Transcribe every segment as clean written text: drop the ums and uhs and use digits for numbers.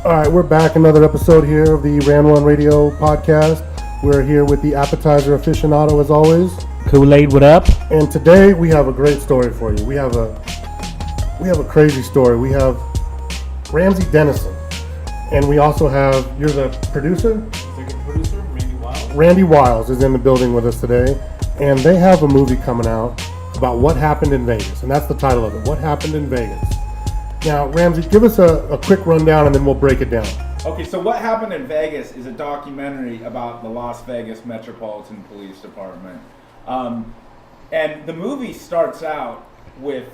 All right, we're back. Another episode here of the RAN1RADIO podcast. We're here with the appetizer aficionado as always. Kool-Aid, what up? And today we have a great story for you. We have a crazy story. We have Ramsey Denison, and we also have, you're the producer? Executive producer, Randy Wiles. Randy Wiles is in the building with us today, and they have a movie coming out about what happened in Vegas, and that's the title of it, What Happened in Vegas. Now, Ramsey, give us a quick rundown and then we'll break it down. Okay, so What Happened in Vegas is a documentary about the Las Vegas Metropolitan Police Department. And the movie starts out with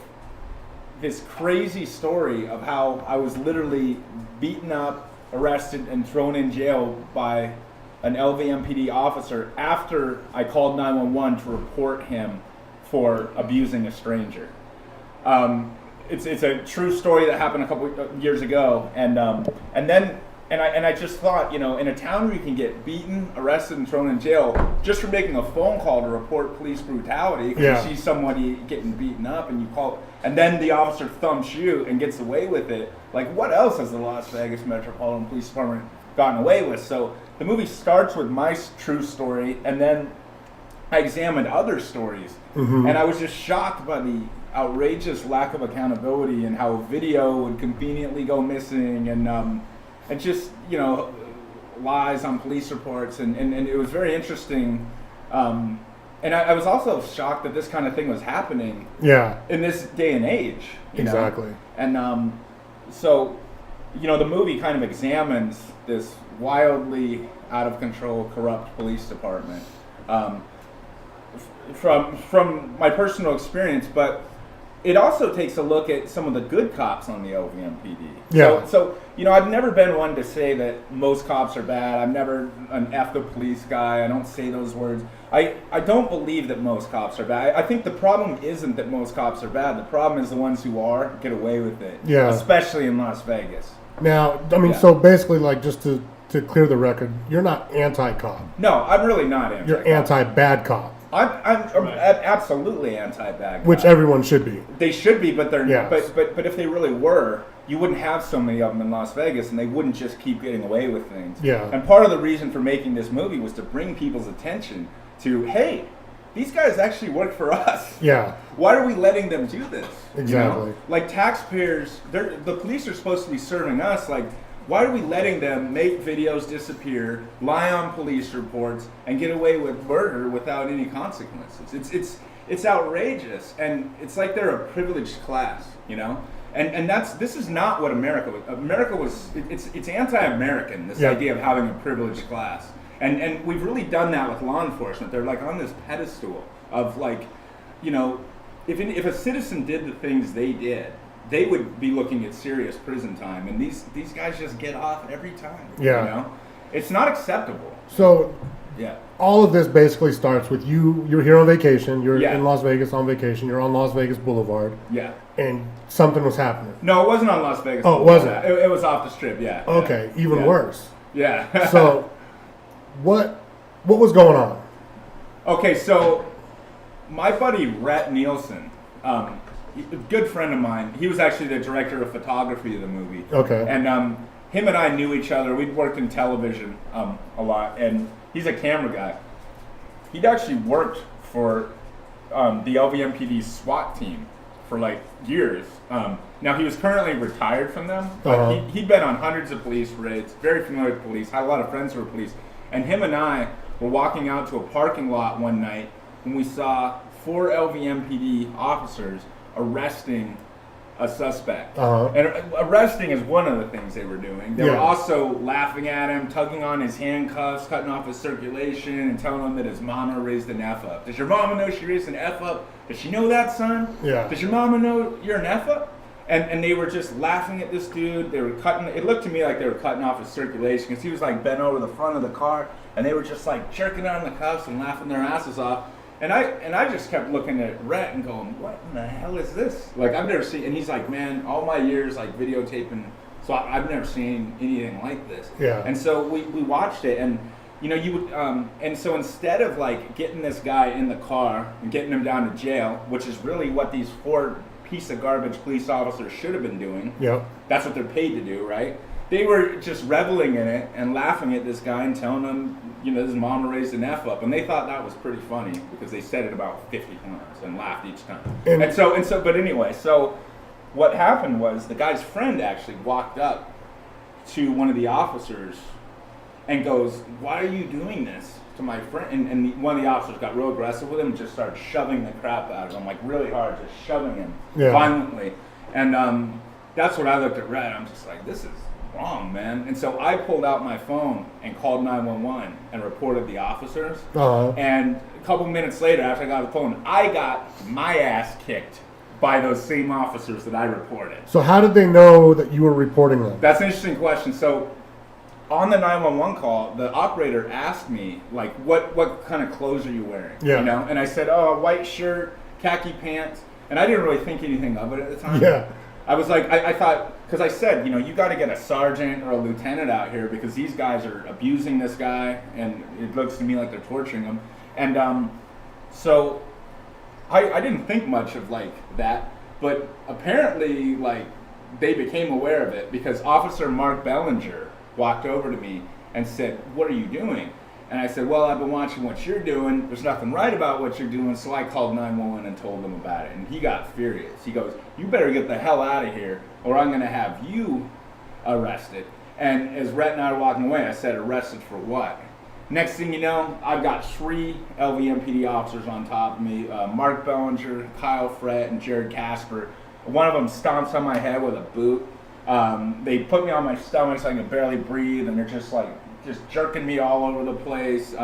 this crazy story of how I was literally beaten up, arrested, and thrown in jail by an LVMPD officer after I called 911 to report him for abusing a stranger. It's a true story that happened a couple years ago, and I just thought, you know, in a town where you can get beaten, arrested, and thrown in jail just for making a phone call to report police brutality, because you see somebody getting beaten up and you call, and then the officer thumps you and gets away with it. Like, what else has the Las Vegas Metropolitan Police Department gotten away with? So the movie starts with my true story, and then I examined other stories, and I was just shocked by the outrageous lack of accountability and how video would conveniently go missing, and just, you know, lies on police reports, and it was very interesting. And I was also shocked that this kind of thing was happening in this day and age. You Exactly. know? And so, you know, the movie kind of examines this wildly out of control, corrupt police department from my personal experience, but it also takes a look at some of the good cops on the LVMPD. Yeah. So you know, I've never been one to say that most cops are bad. I'm never an F the police guy. I don't say those words. I don't believe that most cops are bad. I think the problem isn't that most cops are bad. The problem is the ones who are get away with it. Yeah. Especially in Las Vegas. Now, I mean, so basically, like, just to clear the record, you're not anti-cop. No, I'm really not anti-cop. You're anti-bad cop. I'm absolutely anti-bad cop. Which everyone should be. They should be, but they're Yes. but if they really were, you wouldn't have so many of them in Las Vegas, and they wouldn't just keep getting away with things. Yeah. And part of the reason for making this movie was to bring people's attention to, hey, these guys actually work for us. Yeah. Why are we letting them do this? Exactly. You know? Like, taxpayers, the police are supposed to be serving us. Like, why are we letting them make videos disappear, lie on police reports, and get away with murder without any consequences? It's outrageous, and it's like they're a privileged class, you know. And this is not what America was. America was it's anti-American, this idea of having a privileged class, and we've really done that with law enforcement. They're like on this pedestal of, like, you know, if a citizen did the things they did, they would be looking at serious prison time, and these guys just get off every time. Yeah. You know? It's not acceptable. So, yeah. all of this basically starts with you're here on vacation, you're Yeah. in Las Vegas on vacation, you're on Las Vegas Boulevard, Yeah. and something was happening. No, it wasn't on Las Vegas. Oh, it wasn't? It was off the strip, yeah. Okay, even Yeah. worse. Yeah. So, what was going on? Okay, so my buddy Rhett Nielsen, a good friend of mine, he was actually the director of photography of the movie. Okay. And him and I knew each other. We'd worked in television a lot, and he's a camera guy. He'd actually worked for the LVMPD SWAT team for like years. Now, he was currently retired from them, but he'd been on hundreds of police raids, very familiar with police, had a lot of friends who were police. And him and I were walking out to a parking lot one night when we saw 4 LVMPD officers arresting a suspect. And arresting is one of the things they were doing. They were also laughing at him, tugging on his handcuffs, cutting off his circulation, and telling him that his mama raised an F up. Does your mama know she raised an F up? Does she know that, son? Yeah. Does your mama know you're an F up? And they were just laughing at this dude. They were cutting, it looked to me like they were cutting off his circulation, because he was like bent over the front of the car, and they were just like jerking on the cuffs and laughing their asses off. And I just kept looking at Rhett and going, what in the hell is this? Like, I've never seen, and he's like, man, all my years like videotaping, so I've never seen anything like this. Yeah. And so we watched it, and you know, you would, and so instead of like getting this guy in the car and getting him down to jail, which is really what these 4 piece of garbage police officers should have been doing. Yep. That's what they're paid to do, right? they were just reveling in it and laughing at this guy and telling him, his mama raised an F up, and they thought that was pretty funny because they said it about 50 times and laughed each time. And so, but anyway, so what happened was the guy's friend actually walked up to one of the officers and goes, "Why are you doing this to my friend?" And one of the officers got real aggressive with him and just started shoving the crap out of him, like really hard, just shoving him violently. And that's when I looked at Red. I'm just like, this is wrong, man. And so I pulled out my phone and called 911 and reported the officers. And a couple minutes later, after I got the phone, I got my ass kicked by those same officers that I reported. So how did they know that you were reporting them? That's an interesting question. So on the 911 call, the operator asked me, like, what kind of clothes are you wearing? Yeah. And I said, a white shirt, khaki pants. And I didn't really think anything of it at the time. Yeah. I was like, I thought, because I said, you got to get a sergeant or a lieutenant out here because these guys are abusing this guy, and it looks to me like they're torturing him. And so I didn't think much of like that, but apparently like they became aware of it because Officer Mark Bellinger walked over to me and said, "What are you doing?" And I said, "Well, I've been watching what you're doing. There's nothing right about what you're doing." So I called 911 and told them about it. And he got furious. He goes, "You better get the hell out of here or I'm going to have you arrested." And as Rhett and I were walking away, I said, "Arrested for what?" Next thing you know, I've got 3 LVMPD officers on top of me, Mark Bellinger, Kyle Frett, and Jared Casper. One of them stomps on my head with a boot. They put me on my stomach so I can barely breathe, and they're just jerking me all over the place,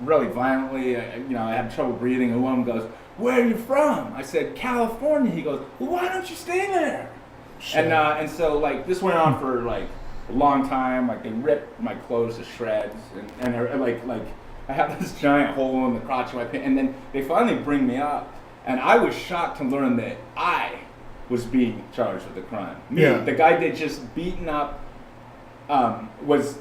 really violently. I had trouble breathing, and one of them goes, "Where are you from?" I said, "California." He goes, "Well, why don't you stay there?" Shit. And so like this went on for like a long time. Like they ripped my clothes to shreds, and they're like I have this giant hole in the crotch of my pants. And then they finally bring me up, and I was shocked to learn that I was being charged with the crime. Me, the guy that just beaten up, was.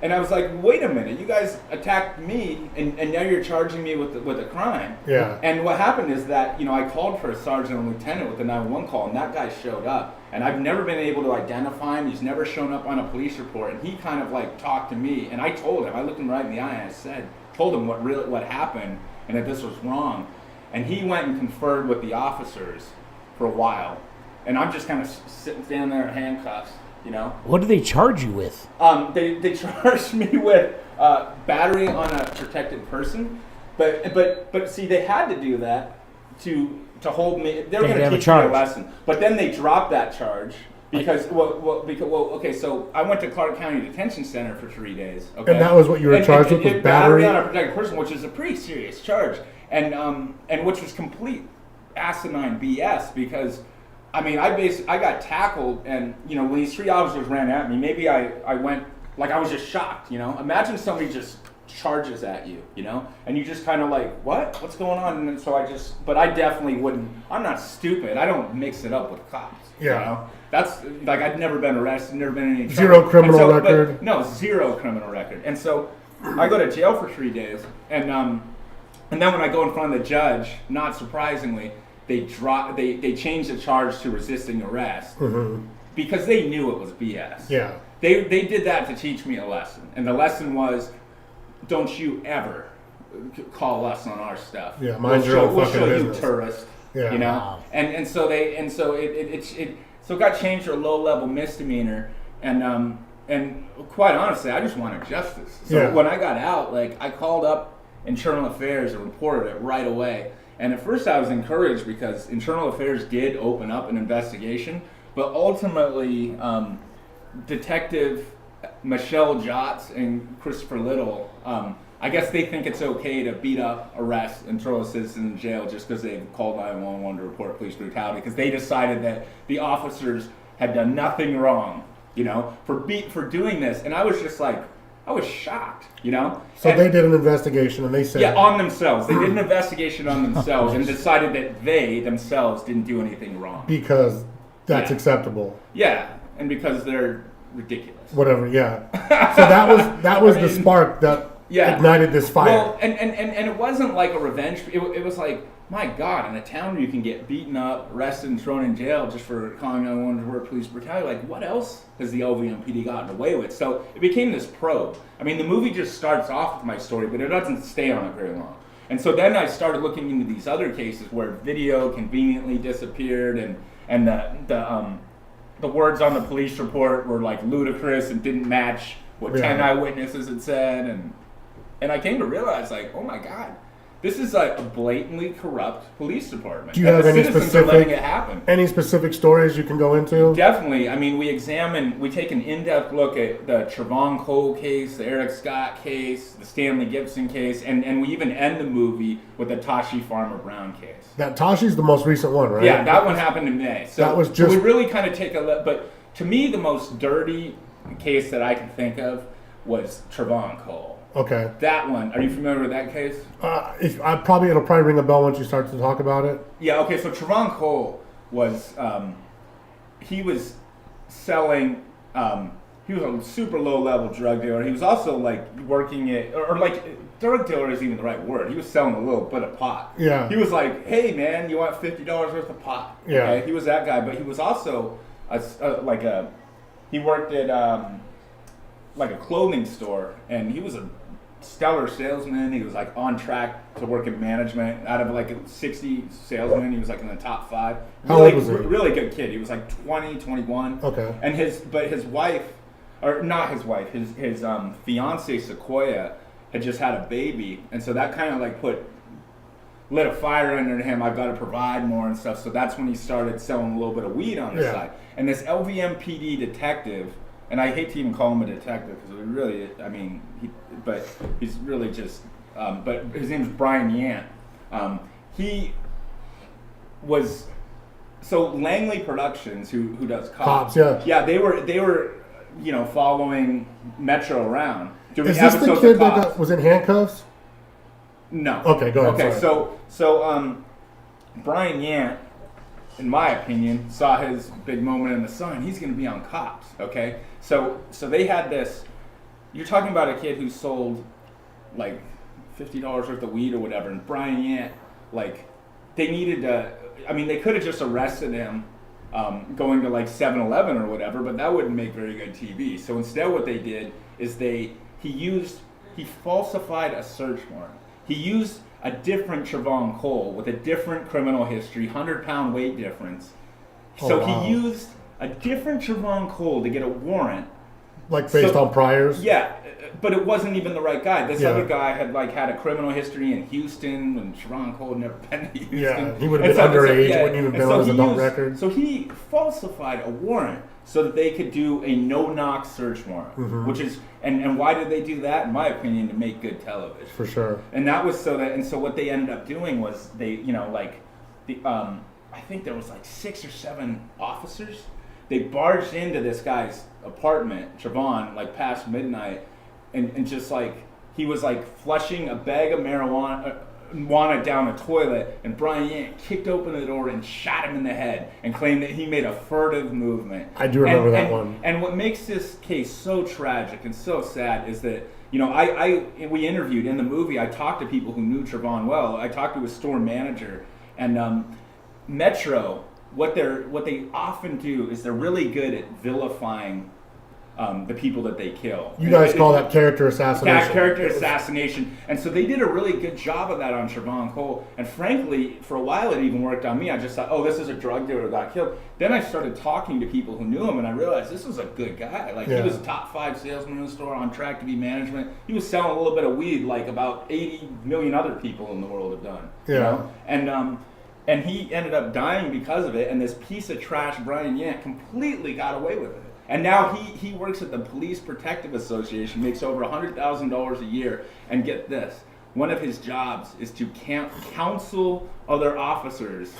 And I was like, wait a minute, you guys attacked me, and now you're charging me with a crime. Yeah. And what happened is that, I called for a sergeant and lieutenant with the 911 call, and that guy showed up. And I've never been able to identify him. He's never shown up on a police report. And he kind of like talked to me, and I told him, I looked him right in the eye, and I told him what happened, and that this was wrong. And he went and conferred with the officers for a while. And I'm just kind of standing there in handcuffs. What do they charge you with? They charged me with battery on a protected person, but see, they had to do that to hold me. They were going to teach me a lesson, but then they dropped that charge because okay. So I went to Clark County Detention Center for 3 days. Okay, and that was what you were charged with, was battery on a protected person, which is a pretty serious charge, and which was complete asinine BS because. I mean, I got tackled, and when these 3 officers ran at me, maybe I went like I was just shocked. Imagine somebody just charges at you, and you just kind of like, what's going on? And so but I definitely wouldn't. I'm not stupid. I don't mix it up with cops. Yeah. That's like I'd never been arrested, never been in any trouble. Zero criminal record. No, 0 criminal record. And so I go to jail for 3 days, and then when I go in front of the judge, not surprisingly. They changed the charge to resisting arrest because they knew it was BS. Yeah. They did that to teach me a lesson, and the lesson was, don't you ever call us on our stuff. Yeah, mind your own fucking business. We'll show you, tourist. Yeah. Wow. And so it got changed to a low-level misdemeanor, and quite honestly, I just wanted justice. So when I got out, like I called up Internal Affairs and reported it right away. And at first I was encouraged because Internal Affairs did open up an investigation, but ultimately Detective Michelle Jotz and Christopher Little, I guess they think it's okay to beat up, arrest, and throw a citizen in jail just because they called 911 to report police brutality because they decided that the officers had done nothing wrong, for doing this. And I was just like, I was shocked, So they did an investigation, and they said... Yeah, on themselves. They did an investigation on themselves and decided that they themselves didn't do anything wrong. Because that's acceptable. Yeah, and because they're ridiculous. Whatever, yeah. So that was the spark that ignited this fire. Well, and it wasn't like a revenge. It was like, my God, in a town where you can get beaten up, arrested, and thrown in jail just for calling 911 to report police brutality, like, what else has the LVMPD gotten away with? So it became this probe. I mean, the movie just starts off with my story, but it doesn't stay on it very long. And so then I started looking into these other cases where video conveniently disappeared, and the words on the police report were like ludicrous and didn't match what 10 eyewitnesses had said, and I came to realize, like, oh my God, this is like a blatantly corrupt police department. Do you have any citizens are letting it happen. Any specific stories you can go into? Definitely. I mean, we take an in-depth look at the Trevon Cole case, the Eric Scott case, the Stanley Gibson case, and we even end the movie with the Tashi Farmer Brown case. That Tashi's the most recent one, right? Yeah, that one happened in May. So that was just. So we really kind of take a look. But to me, the most dirty case that I can think of was Trevon Cole. Okay. That one. Are you familiar with that case? It'll probably ring a bell once you start to talk about it. Yeah. Okay. So Trevon Cole was he was selling. He was a super low level drug dealer. He was also like working at or like drug dealer isn't even the right word. He was selling a little bit of pot. Yeah. He was like, hey man, you want $50 worth of pot? Yeah. Okay? He was that guy, but he was also he worked at like a clothing store, and he was a stellar salesman. He was like on track to work in management. Out of like 60 salesmen, he was like in the top 5. How old was he? Really good kid. He was like 20, 21. Okay. And his wife, or not his wife, his fiance Sequoia had just had a baby, and so that kind of like lit a fire under him. I've got to provide more and stuff. So that's when he started selling a little bit of weed on the side. And this LVMPD detective. And I hate to even call him a detective because really, I mean, but he's really just, but his name is Brian Yant. He was, so Langley Productions, who does Cops. Yeah, they were, following Metro around. Is this the kid that was in handcuffs? No. Okay, go ahead. Okay, so Brian Yant, in my opinion, saw his big moment in the sun. He's going to be on Cops, okay? So they had this. You're talking about a kid who sold like $50 worth of weed or whatever, and Brian Yant, like, they needed to. I mean, they could have just arrested him going to like 7-Eleven or whatever, but that wouldn't make very good TV. So instead, what they did is he falsified a search warrant. He used a different Trevon Cole with a different criminal history, 100-pound weight difference. So he used a different Trevon Cole to get a warrant. Like based on priors? Yeah, but it wasn't even the right guy. This other guy had a criminal history in Houston, and Trevon Cole had never been to Houston. Yeah, he would have been underage, wouldn't even been on his adult record. So he falsified a warrant so that they could do a no-knock search warrant, which is, and why did they do that? In my opinion, to make good television. For sure. And that was so what they ended up doing was they, I think there was like 6 or 7 officers. They barged into this guy's apartment, Trevon, like past midnight, and just like, he was like flushing a bag of marijuana down a toilet, and Brian Yant kicked open the door and shot him in the head and claimed that he made a furtive movement. I do remember that one. And what makes this case so tragic and so sad is that, we interviewed in the movie, I talked to people who knew Trevon well. I talked to his store manager, and Metro, what they often do is they're really good at vilifying the people that they kill. You guys call that character assassination. Character assassination. And so they did a really good job of that on Trevon Cole. And frankly, for a while it even worked on me. I just thought, oh, this is a drug dealer who got killed. Then I started talking to people who knew him, and I realized this was a good guy. Like, he was a top 5 salesman in the store, on track to be management. He was selling a little bit of weed like about 80 million other people in the world have done. Yeah. You know? And he ended up dying because of it, and this piece of trash, Brian Yant, completely got away with it. And now he works at the Police Protective Association, makes over $100,000 a year, and get this, one of his jobs is to counsel other officers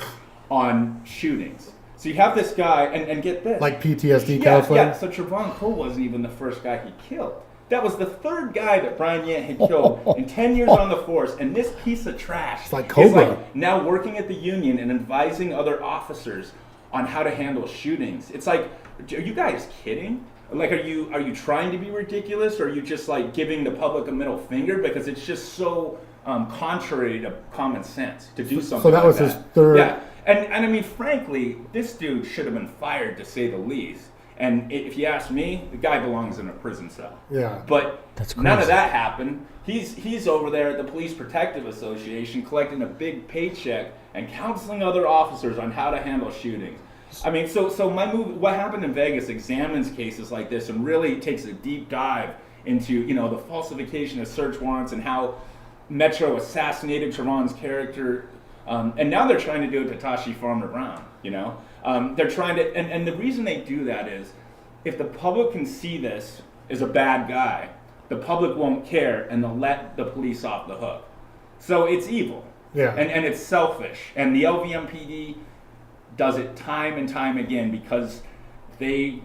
on shootings. So you have this guy, and get this. Like PTSD counseling? Yeah, so Trevon Cole wasn't even the first guy he killed. That was the 3rd guy that Brian Yant had killed in 10 years on the force, and this piece of trash like Cobra. is like now working at the union and advising other officers on how to handle shootings. It's like, are you guys kidding? Like, are you trying to be ridiculous, or are you just like giving the public a middle finger because it's just so contrary to common sense to do something? So that like was his third. Yeah, and I mean, frankly, this dude should have been fired, to say the least. And if you ask me, the guy belongs in a prison cell. Yeah. But That's none of crazy. that happened. He's over there at the Police Protective Association collecting a big paycheck and counseling other officers on how to handle shootings. I mean, so my movie, What Happened in Vegas, examines cases like this and really takes a deep dive into, the falsification of search warrants and how Metro assassinated Trayvon's character. And now they're trying to do it to Tashi Farmer Brown, They're trying to, and the reason they do that is, if the public can see this as a bad guy, the public won't care and they'll let the police off the hook. So it's evil. Yeah. And it's selfish. And the LVMPD does it time and time again because they,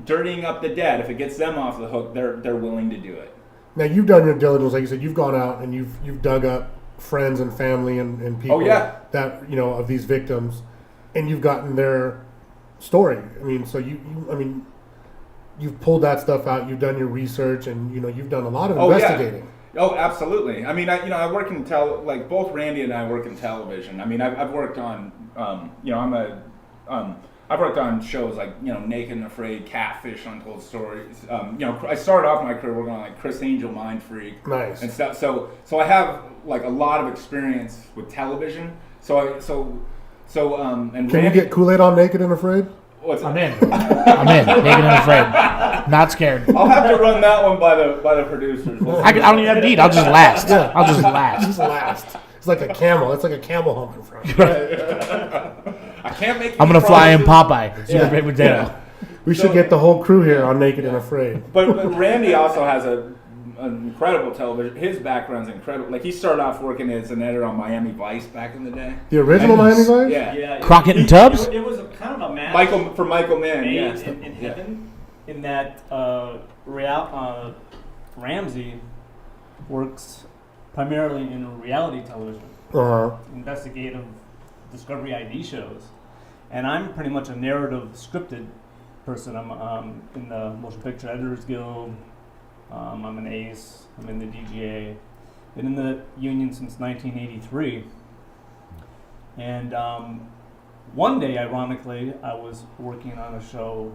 dirtying up the dead, if it gets them off the hook, they're willing to do it. Now you've done your diligence, like you said, you've gone out and you've dug up friends and family and people that of these victims, and you've gotten their story. I mean, so you've pulled that stuff out. You've done your research, and you've done a lot of investigating. Yeah. Oh, absolutely. I mean, I work in both Randy and I work in television. I mean, I've worked on I've worked on shows like Naked and Afraid, Catfish, Untold Stories. I started off my career working on like Chris Angel, Mind Freak, Nice. and stuff. So I have like a lot of experience with television. And Can Randy, you get Kool-Aid on Naked and Afraid? I'm in. Naked and afraid. Not scared. I'll have to run that one by the producers. I don't even have to eat. I'll just last. I'll just last. Just last. It's like a camel. It's like a camel humping front. I can't make. I'm gonna fly in Popeye. Super big potato. Yeah. We should get the whole crew here on Naked and Afraid. But Randy also has an incredible television. His background's incredible. Like, he started off working as an editor on Miami Vice back in the day. The original Miami Vice? Yeah. Crockett and Tubbs? It was kind of a match. Michael Mann. made Yes. in heaven, in that Ramsey works primarily in reality television, investigative Discovery ID shows, and I'm pretty much a narrative scripted person. I'm in the Motion Picture Editors Guild. I'm an ACE. I'm in the DGA. Been in the union since 1983. And one day, ironically, I was working on a show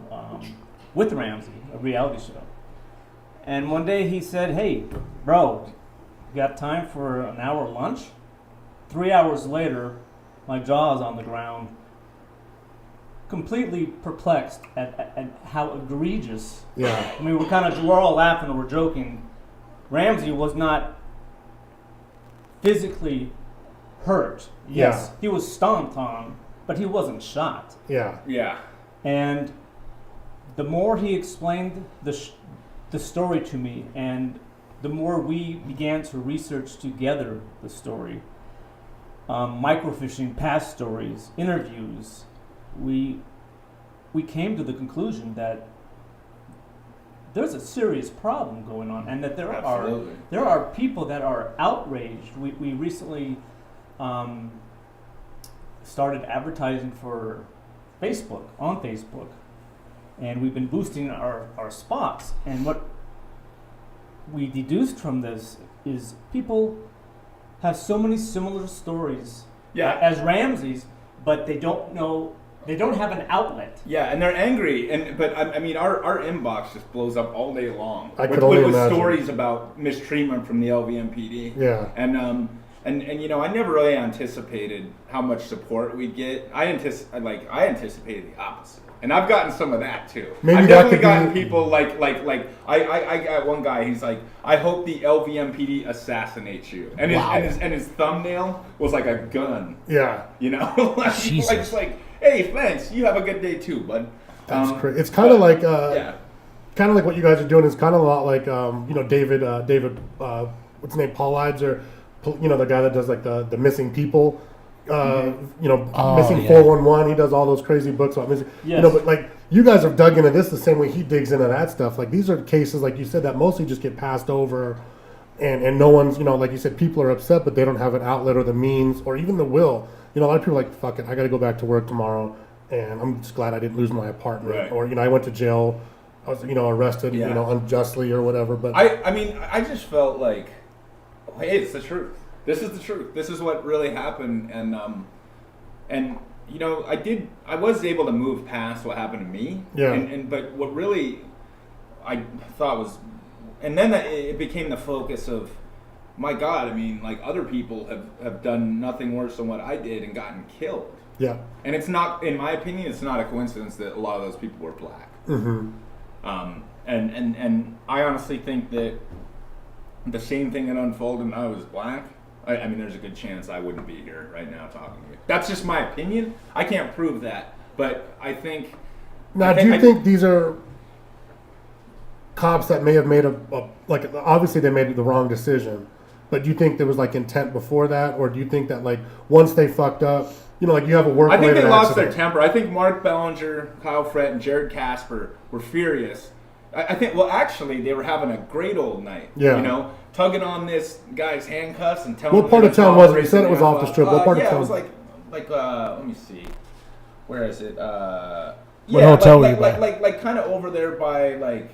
with Ramsey, a reality show. And one day he said, "Hey, bro, you got time for an hour lunch?" 3 hours later, my jaw's on the ground, completely perplexed at how egregious. Yeah. I mean, we're all laughing and we're joking. Ramsey was not physically hurt. Yes, Yeah. he was stomped on, but he wasn't shot. Yeah. Yeah. And the more he explained the story to me, and the more we began to research together the story, microfishing past stories, interviews, we came to the conclusion that there's a serious problem going on, and that there are people that are outraged. We recently started advertising for Facebook, on Facebook, and we've been boosting our spots. And what we deduced from this is people have so many similar stories as Ramsey's, but they don't have an outlet. Yeah, and they're angry, but I mean, our inbox just blows up all day long with stories about mistreatment from the LVMPD. Yeah, and I never really anticipated how much support we'd get. I anticipated the opposite, and I've gotten some of that too. Maybe I've that definitely could gotten be... people I got one guy. He's like, "I hope the LVMPD assassinates you," and his thumbnail was like a gun. Yeah, Jesus. like, "Hey, thanks. You have a good day too, bud." That's crazy. It's kind of like kind of like what you guys are doing is kind of a lot like David what's his name, Paul Ides, or the guy that does like the missing people, missing 411. He does all those crazy books about missing. Yes. But like you guys have dug into this the same way he digs into that stuff. Like these are cases, like you said, that mostly just get passed over, and no one's like you said, people are upset, but they don't have an outlet or the means or even the will. A lot of people are like, fuck it, I got to go back to work tomorrow, and I'm just glad I didn't lose my apartment, Right. or I went to jail was, arrested, Yeah. unjustly or whatever. But I mean, I just felt like, hey, it's the truth. This is the truth. This is what really happened, and I was able to move past what happened to me. Yeah. But what really I thought was, and then it became the focus of, my God, I mean, like, other people have done nothing worse than what I did and gotten killed. yeah, And it's not, in my opinion, it's not a coincidence that a lot of those people were black. mm-hmm. And I honestly think that the same thing that unfolded when I was black, I mean, there's a good chance I wouldn't be here right now talking to you. That's just my opinion. I can't prove that, but I think. Now, do you think these are cops that may have made like, obviously they made the wrong decision, but do you think there was like intent before that, or do you think that like once they fucked up, like you have a I think they lost accident. their temper. I think Mark Bellinger, Kyle Frett, and Jared Casper were furious. I think, well, actually, they were having a great old night. Yeah. Tugging on this guy's handcuffs and telling What him part that of town his was it? You said it was off the strip. What part of yeah, town? it was like let me see. Where is it? What Yeah, hotel were you by? like kind of over there by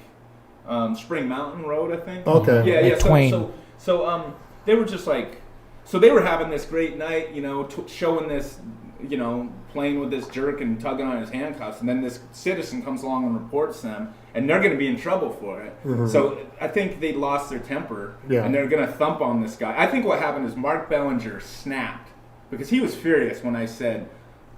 Spring Mountain Road, I think. Okay. Yeah, Like yeah. Twain. So they were just like, so they were having this great night, showing this, playing with this jerk and tugging on his handcuffs, and then this citizen comes along and reports them, and they're going to be in trouble for it. Mm-hmm. So I think they lost their temper, Yeah. and they're going to thump on this guy. I think what happened is Mark Bellinger snapped because he was furious when I said,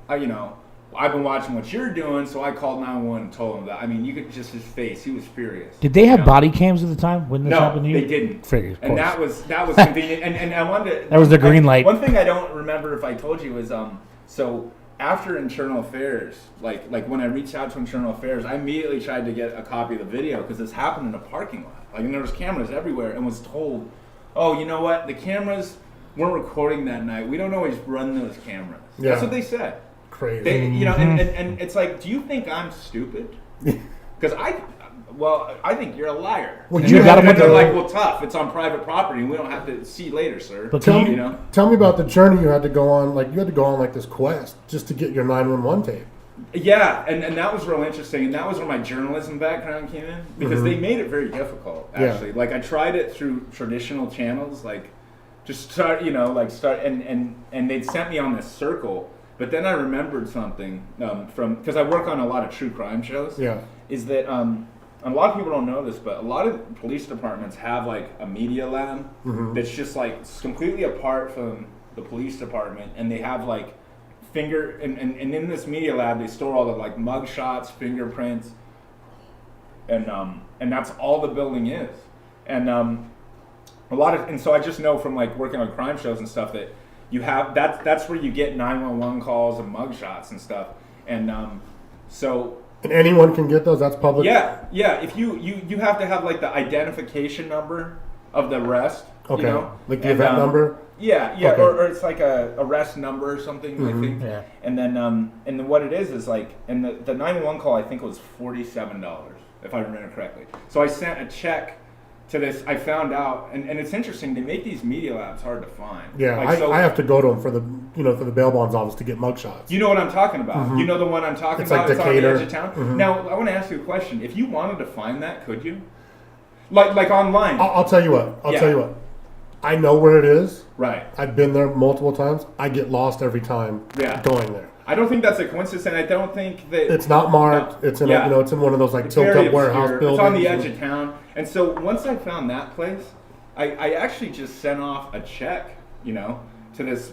I've been watching what you're doing, so I called 911 and told him that. I mean, you could just his face; he was furious. Did they have body cams at the time when this No, happened to you? they didn't. Figured, of And course. that was convenient. And I wanted to, That was the green light. One thing I don't remember if I told you was so after Internal Affairs, like when I reached out to Internal Affairs, I immediately tried to get a copy of the video because this happened in a parking lot. And there was cameras everywhere, and was told, oh, you know what? The cameras weren't recording that night. We don't always run those cameras. Yeah. That's what they said. Crazy. They, and it's like, do you think I'm stupid? Because I think you're a liar. Well, And you they're, gotta and put they're the- like, well, tough. It's on private property, and we don't have to see later, sir. But Tell can me, tell me about the journey you had to go on. Like, you had to go on like this quest just to get your 911 tape. Yeah, and that was real interesting, and that was where my journalism background came in, because they made it very difficult, actually. Yeah. Like, I tried it through traditional channels, like, just start, and they'd sent me on this circle, but then I remembered something because I work on a lot of true crime shows, Yeah. is that, a lot of people don't know this, but a lot of police departments have, like, a media lab that's just, like, completely apart from the police department, and they have, like, and in this media lab they store all the like mug shots, fingerprints, and that's all the building is. And so I just know from like working on crime shows and stuff that you have that's where you get 911 calls and mug shots and stuff. And so And anyone can get those? That's public? yeah. If you have to have like the identification number of the arrest. Okay. Like the And, event number? Yeah, Okay. or it's like a arrest number or something, I think. Yeah. And then what it is like, and the 911 call I think was $47, if I remember correctly. So I sent a check to this. I found out, and it's interesting. They make these media labs hard to find. Yeah, Like, I have to go to them for the bail bonds office to get mugshots. You know what I'm talking about. You know the one I'm talking It's like about. It's on the Decatur. edge of town. Now I want to ask you a question. If you wanted to find that, could you? Like online? I'll tell you what. Yeah. Tell you what. I know where it is. Right. I've been there multiple times. I get lost every time going there. I don't think that's a coincidence, and I don't think that It's not marked. No. It's in Yeah. it's in one of those like It's tilt very up warehouse obscure. buildings. It's on the edge of town. And so once I found that place, I actually just sent off a check, to this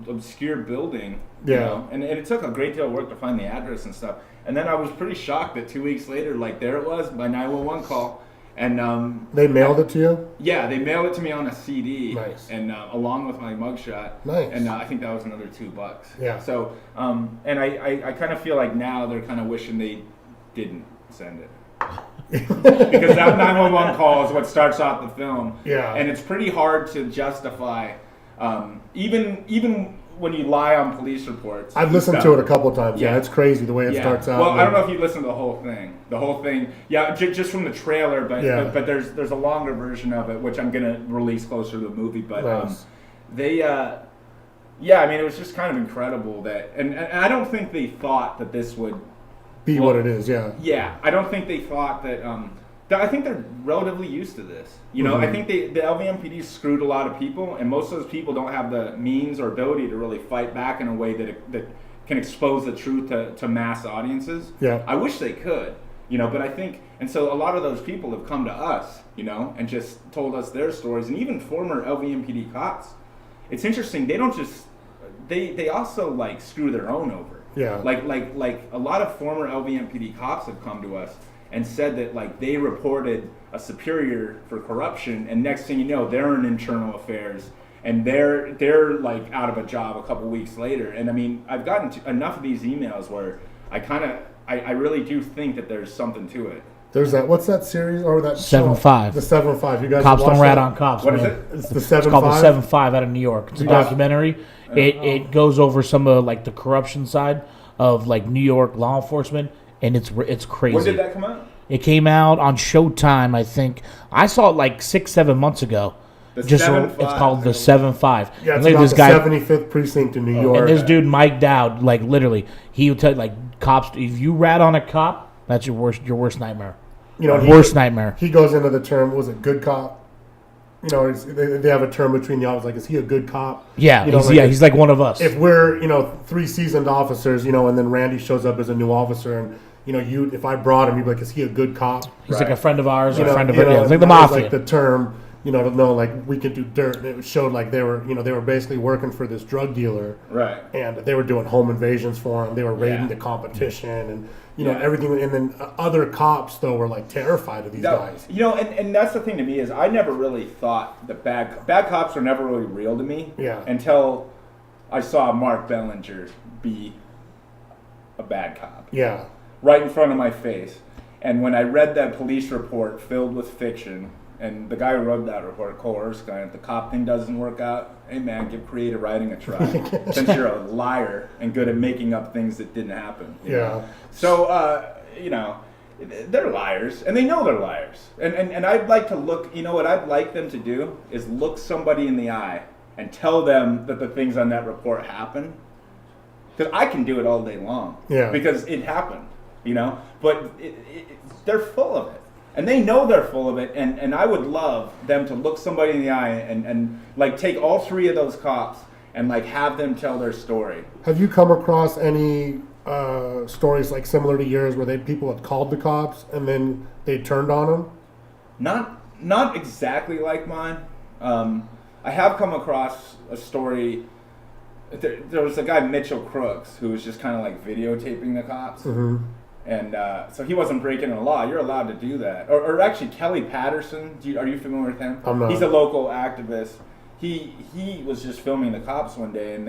obscure building. Yeah. And it took a great deal of work to find the address and stuff. And then I was pretty shocked that 2 weeks later, like there it was, my 911 call. And They mailed it to you? yeah, they mailed it to me on a CD. Nice. And along with my mugshot. Nice. And I think that was another $2. Yeah. So, and I kind of feel like now they're kind of wishing they didn't send it. Because that 911 call is what starts off the film. Yeah. And it's pretty hard to justify, even when you lie on police reports. I've and listened stuff. to it a couple times. Yeah, it's crazy the way it starts out. Well, I don't know if you listened to the whole thing. The whole thing, yeah, just from the trailer, but Yeah. but there's a longer version of it, which I'm gonna release closer to the movie. But Nice. yeah, I mean, it was just kind of incredible that, and I don't think they thought that this would be what it is. Yeah. Yeah, I don't think they thought that. I think they're relatively used to this. You know, I think the LVMPD screwed a lot of people, and most of those people don't have the means or ability to really fight back in a way that can expose the truth to mass audiences. Yeah. I wish they could, you know, but I think, and so a lot of those people have come to us, you know, and just told us their stories, and even former LVMPD cops. It's interesting. They don't just, they also like screw their own over. Yeah. Like a lot of former LVMPD cops have come to us and said that like they reported a superior for corruption, and next thing you know, they're in internal affairs, and they're like out of a job a couple weeks later. And I mean, I've gotten enough of these emails where I really do think that there's something to it. There's that. What's that series or that 7-5. The 7-5. You guys Cops watch don't rat that? on cops. What is man. it? It's the 7-5. It's called the 7-5 out of New York. It's a documentary. It goes over some of like the corruption side of like New York law enforcement, and it's crazy. When did that come out? It came out on Showtime, I think. I saw it like 6-7 months ago. The It's 7-5. called the 7-5. Yeah, And it's look at about this the guy. 75th precinct in New York. And this dude, Mike Dowd, like literally, he would tell you, like cops. If you rat on a cop, that's your worst nightmare. You know, Worst nightmare. He goes into the term, was it good cop? You know, they have a term between the officers, like, is he a good cop? Yeah, You know, he's like one of us. If we're, 3 seasoned officers, and then Randy shows up as a new officer, and, if I brought him, you'd be like, is he a good cop? He's like a friend of ours, You or know, a friend of you know, it's like the that was, mafia. like the term, to know, like, we can do dirt. And it showed like they were basically working for this drug dealer. Right. And they were doing home invasions for him. They were raiding Yeah. the competition and, Yeah. everything. And then other cops, though, were like terrified of these guys. And that's the thing to me is I never really thought that bad cops were never really real to me. Yeah. Until I saw Mark Bellinger be a bad cop Yeah. right in front of my face. And when I read that police report filled with fiction, and the guy who wrote that report, Cole Erskine, if the cop thing doesn't work out, hey man, give creative writing a try. Since you're a liar and good at making up things that didn't happen. you know? So, they're liars, and they know they're liars. And I'd like to look, what I'd like them to do is look somebody in the eye and tell them that the things on that report happened. Because I can do it all day long. Yeah. Because it happened, But they're full of it. And they know they're full of it, and I would love them to look somebody in the eye and like take all 3 of those cops and like have them tell their story. Have you come across any stories like similar to yours where people had called the cops and then they turned on them? Not exactly like mine. I have come across a story. There was a guy, Mitchell Crooks, who was just kind of like videotaping the cops. Mm-hmm. And so he wasn't breaking the law. You're allowed to do that. Or actually, Kelly Patterson. Are you familiar with him? I'm not. He's a local activist. He was just filming the cops one day, and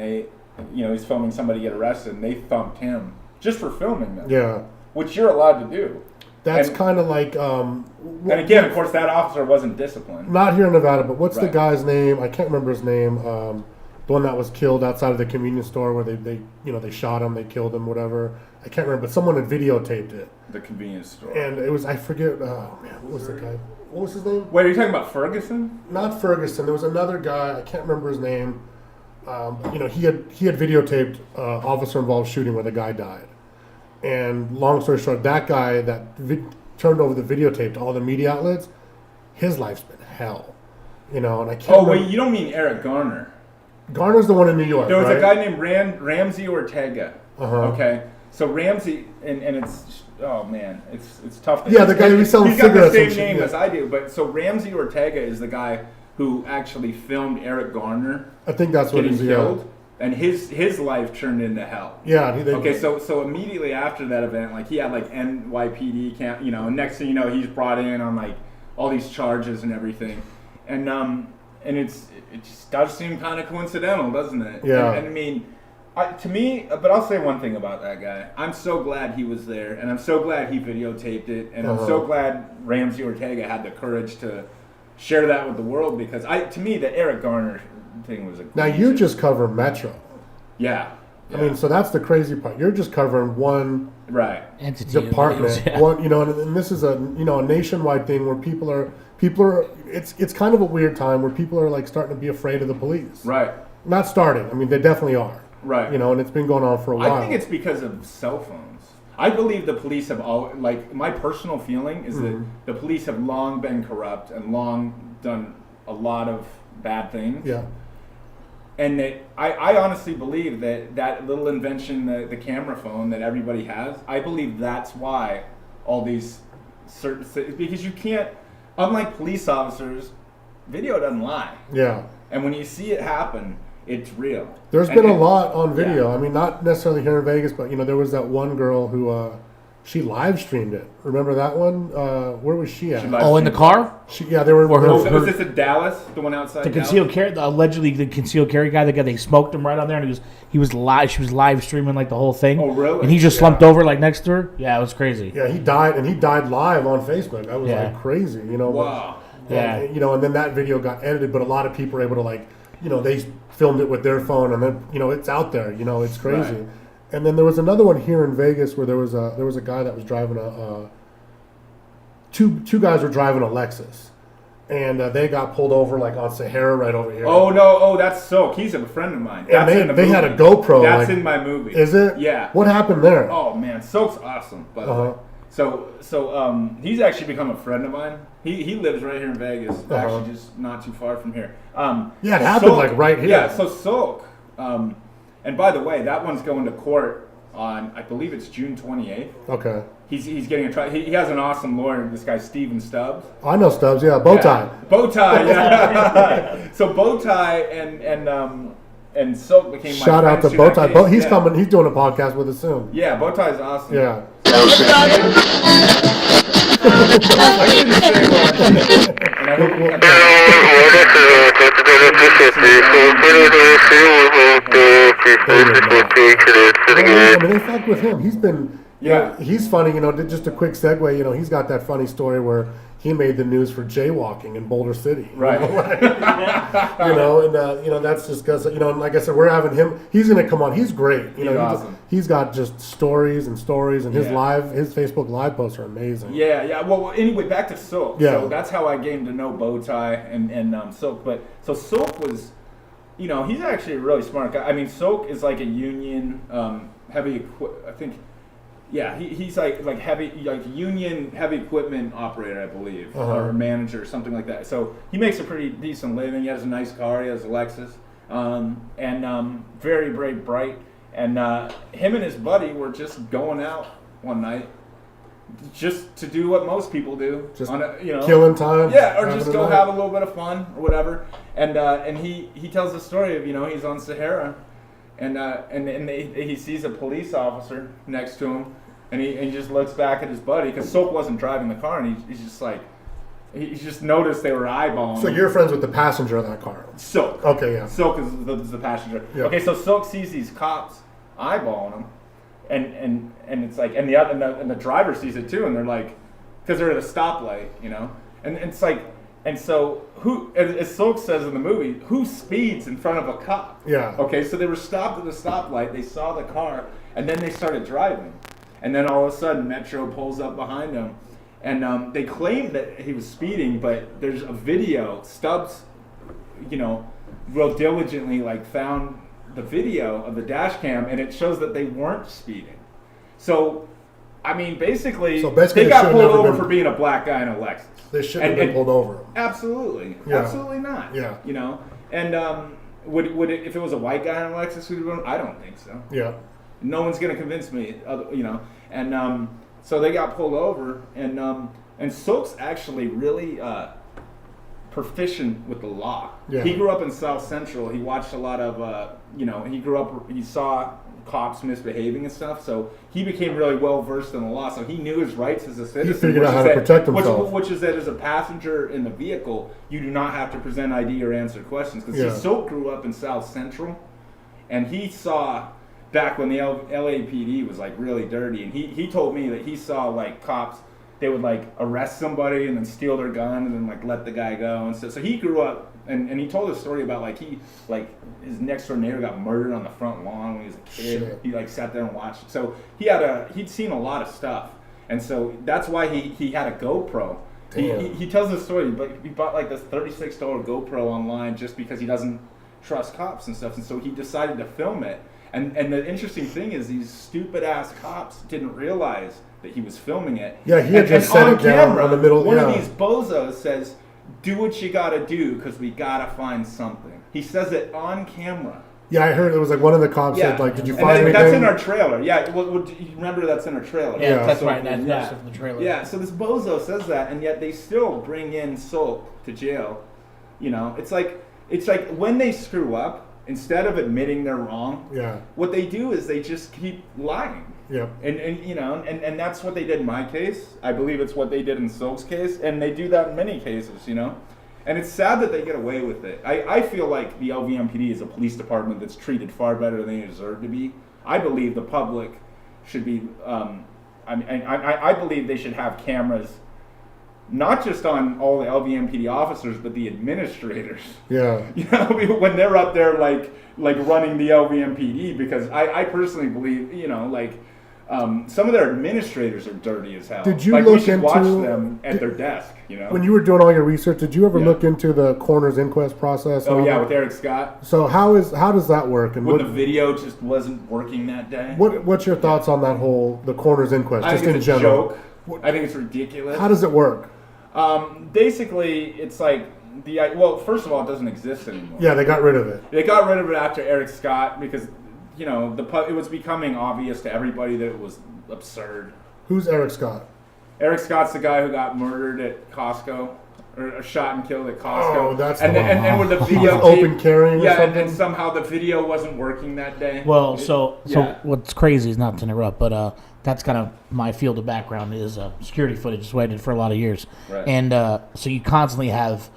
he's filming somebody get arrested, and they thumped him just for filming them. Yeah. Which you're allowed to do. That's kind of like... and again, of course, that officer wasn't disciplined. Not here in Nevada, but what's the Right. guy's name? I can't remember his name. The one that was killed outside of the convenience store where they shot him, they killed him, whatever. I can't remember, but someone had videotaped it. The convenience store. And it was, I forget, oh man, what was the guy? What was his name? Wait, are you talking about Ferguson? Not Ferguson. There was another guy, I can't remember his name. He had videotaped officer involved shooting where the guy died. And long story short, that guy that turned over the videotape to all the media outlets, his life's been hell. And I can't remember. Wait, you don't mean Eric Garner. Garner's the one in New York, There was right? a guy named Ramsey Ortega. Uh-huh. Okay, so Ramsey, and it's it's tough. Yeah, the guy who's selling he's got the cigarettes same and shit, name yeah. as I do, but so Ramsey Ortega is the guy who actually filmed Eric Garner I think that's what getting he's killed, and his life turned into hell. Yeah. Okay, so immediately after that event, like he had like NYPD camp, and next thing you know, he's brought in on like all these charges and everything, and it just does seem kind of coincidental, doesn't it? Yeah. And I mean, to me, but I'll say one thing about that guy. I'm so glad he was there, and I'm so glad he videotaped it, and I'm so glad Ramsey Ortega had the courage to share that with the world, because to me, the Eric Garner thing was a Now you just cover Metro. yeah. I mean, so that's the crazy part. You're just covering one Right. Entity department. Yeah. And this is a nationwide thing where people are. It's kind of a weird time where people are like starting to be afraid of the police. Right. Not starting. I mean, they definitely are. Right. And it's been going on for a while. I think it's because of cell phones. I believe the police have my personal feeling is that the police have long been corrupt and long done a lot of bad things. Yeah. And that I honestly believe that little invention, the camera phone that everybody has, I believe that's why all these because you can't, unlike police officers, video doesn't lie. Yeah. And when you see it happen, it's real. There's been a lot on video. Yeah. I mean, not necessarily here in Vegas, but there was that one girl who she live streamed it. Remember that one? Where was she at? In the car? They were. Was this in Dallas? The one outside The Dallas? concealed carry, allegedly the concealed carry guy, the guy they smoked him right on there, and he was live. She was live streaming like the whole thing. Oh, really? And he just slumped over like next to her. Yeah, it was crazy. Yeah, he died, and he died live on Facebook. That was like crazy, Wow. And then that video got edited, but a lot of people were able to they filmed it with their phone, and then it's out there. It's crazy. Right. And then there was another one here in Vegas where there was a guy that was driving two guys were driving a Lexus, and they got pulled over like on Sahara right over here. Oh no! Oh, that's Silk. He's a friend of mine. That's And in the they had movie. a GoPro. That's in my movie. Is it? Yeah. What happened there? Oh man, Silk's awesome. By the way. So he's actually become a friend of mine. He lives right here in Vegas. Actually, just not too far from here. It happened like right here. Yeah. So Silk. And by the way, that one's going to court on, I believe it's June 28th. Okay. He's getting a trial. He has an awesome lawyer. This guy Steven Stubbs. I know Stubbs. Yeah, Bowtie. Bowtie. Yeah. So Bowtie and Silk became my Shout out to friends through that Bowtie. case. He's coming. He's doing a podcast with us soon. Yeah, Bowtie's awesome. Yeah. I didn't say what. And I hope I mean, they fucked with him. He's been, he's funny. Just a quick segue. He's got that funny story where he made the news for jaywalking in Boulder City. Right. That's just because, and like I said, we're having him. He's going to come on. He's great. He's awesome. He's got just stories, and his Facebook live posts are amazing. Yeah. Well, anyway, back to Silk. Yeah. So that's how I came to know Bowtie and Silk. But so Silk was, he's actually a really smart guy. I mean, Silk is like a union heavy. I think. Yeah, he's like union heavy equipment operator, I believe, or manager, or something like that. So he makes a pretty decent living. He has a nice car. He has a Lexus, and very, very bright. And him and his buddy were just going out one night, just to do what most people do, just killing time. Yeah, or just go have a little bit of fun or whatever. And he tells the story of he's on Sahara. And he sees a police officer next to him, and he just looks back at his buddy because Silk wasn't driving the car, and he's just like, he just noticed they were eyeballing. So him. you're friends with the passenger of that car? Silk. Okay, yeah. Silk is the passenger. Yeah. Okay, so Silk sees these cops eyeballing him, and it's like, and the driver sees it too, and they're like, because they're at a stoplight, and it's like. And so, as Silk says in the movie, who speeds in front of a cop? Yeah. Okay, so they were stopped at the stoplight, they saw the car, and then they started driving. And then all of a sudden, Metro pulls up behind them. And they claimed that he was speeding, but there's a video. Stubbs, real diligently, found the video of the dash cam, and it shows that they weren't speeding. So, I mean, basically they got pulled over for being a black guy in a Lexus. They shouldn't have been pulled over. Absolutely. Yeah. Absolutely not. Yeah. And would it, if it was a white guy in a Lexus, would have been? I don't think so. Yeah. No one's going to convince me, And so they got pulled over, and Silk's actually really proficient with the law. Yeah. He grew up in South Central. He watched a lot of, he saw cops misbehaving and stuff, so he became really well versed in the law. So he knew his rights as a citizen. He figured out how to protect himself. Which is that as a passenger in the vehicle, you do not have to present ID or answer questions. Because Silk grew up in South Central, and he saw back when the LAPD was really dirty, and he told me that he saw cops. They would arrest somebody and then steal their gun and then let the guy go and stuff. So he grew up and he told a story about his next door neighbor got murdered on the front lawn when he was a kid. Shit. He sat there and watched. So he'd seen a lot of stuff, and so that's why he had a GoPro. He tells the story, but he bought this $36 GoPro online just because he doesn't trust cops and stuff, and so he decided to film it. And the interesting thing is these stupid ass cops didn't realize that he was filming it. Yeah, he had just set it down on the middle. One of these bozos says, "Do what you gotta do, because we gotta find something." He says it on camera. Yeah, I heard it was like one of the cops said, like, "Did you find anything?" That's in our trailer. Yeah, well, you remember that's in our trailer. Yeah, that's So, right. That's in the trailer. Yeah, so this bozo says that, and yet they still bring in Sulk to jail. You know, it's like when they screw up, instead of admitting they're wrong, what they do is they just keep lying. Yep. And you know, and that's what they did in my case. I believe it's what they did in Sulk's case, and they do that in many cases, you know. And it's sad that they get away with it. I feel like the LVMPD is a police department that's treated far better than they deserve to be. I believe the public should be, I believe they should have cameras, not just on all the LVMPD officers, but the administrators. Yeah. You know, when they're up there like running the LVMPD, because I personally believe, you know, like some of their administrators are dirty as hell. Did you like, look we should into watch them at their desk, you know? When you were doing all your research, did you ever look into the coroner's inquest process? Oh yeah, with Eric Scott. So how does that work? And when the video just wasn't working that day. What's your thoughts on that the coroner's inquest, I just think in it's general? A joke. I think it's ridiculous. How does it work? Basically, it's like well, first of all, it doesn't exist anymore. Yeah, they got rid of it. They got rid of it after Eric Scott because, you know, it was becoming obvious to everybody that it was absurd. Who's Eric Scott? Eric Scott's the guy who got murdered at Costco, or shot and killed at Costco. Oh, that's and then with the video open carrying. Yeah, or something? and somehow the video wasn't working that day. Well, so what's crazy is, not to interrupt, but that's kind of my field of background is security footage. Is what I did for a lot of years, right. And so you constantly have,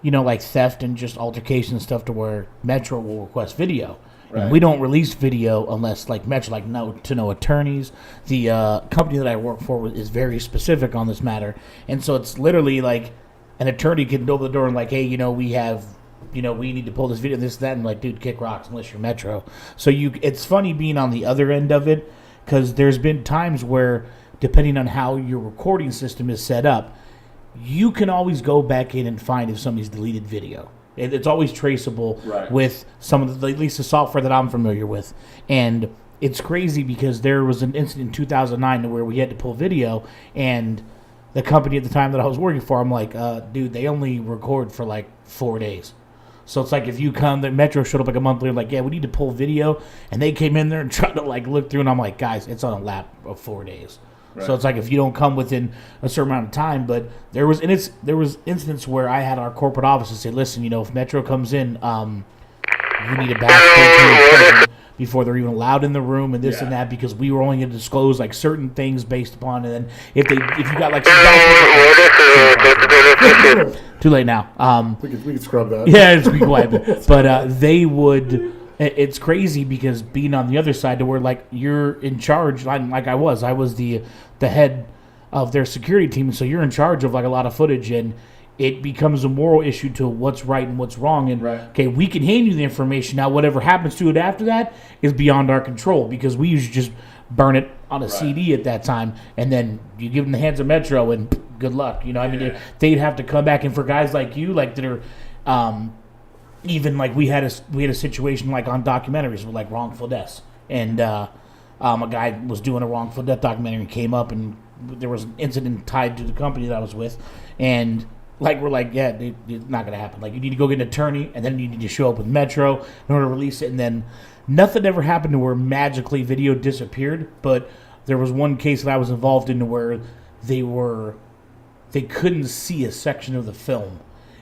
you know, like theft and just altercation and stuff to where Metro will request video. Right. And we don't release video unless, like, Metro, like, no attorneys. The company that I work for is very specific on this matter. And so it's literally like an attorney can open the door and like, hey, you know, we need to pull this video, this, that, and like, dude, kick rocks unless you're Metro. So it's funny being on the other end of it, because there's been times where, depending on how your recording system is set up, you can always go back in and find if somebody's deleted video. It's always traceable with some of at least the software that I'm familiar with. And it's crazy because there was an incident in 2009 where we had to pull video, and the company at the time that I was working for, I'm like, dude, they only record for like 4 days. So it's like if you come, the Metro showed up like a month later, like, yeah, we need to pull video. And they came in there and tried to like look through, and I'm like, guys, it's on a lap of 4 days. Right. So it's like if you don't come within a certain amount of time, but there was incidents where I had our corporate offices say, listen, you know, if Metro comes in, you need to back before they're even allowed in the room and this and that, because we were only going to disclose like certain things based upon, and then if you got like some too late now. We could scrub that. Yeah, just be quiet. But they would. It's crazy because being on the other side to where like you're in charge, like I was the head of their security team, so you're in charge of like a lot of footage, and it becomes a moral issue to what's right and what's wrong. And okay, we can hand you the information now. Whatever happens to it after that is beyond our control, because we usually just burn it on a CD at that time, and then you give them the hands of Metro, and good luck. You know, I mean, they'd have to come back, and for guys like you, like that are. Even like we had a situation like on documentaries with like wrongful deaths, and a guy was doing a wrongful death documentary and came up, and there was an incident tied to the company that I was with, and like we're like, yeah, it's not gonna happen. Like you need to go get an attorney, and then you need to show up with Metro in order to release it, and then nothing ever happened to where magically video disappeared. But there was one case that I was involved in where they couldn't see a section of the film.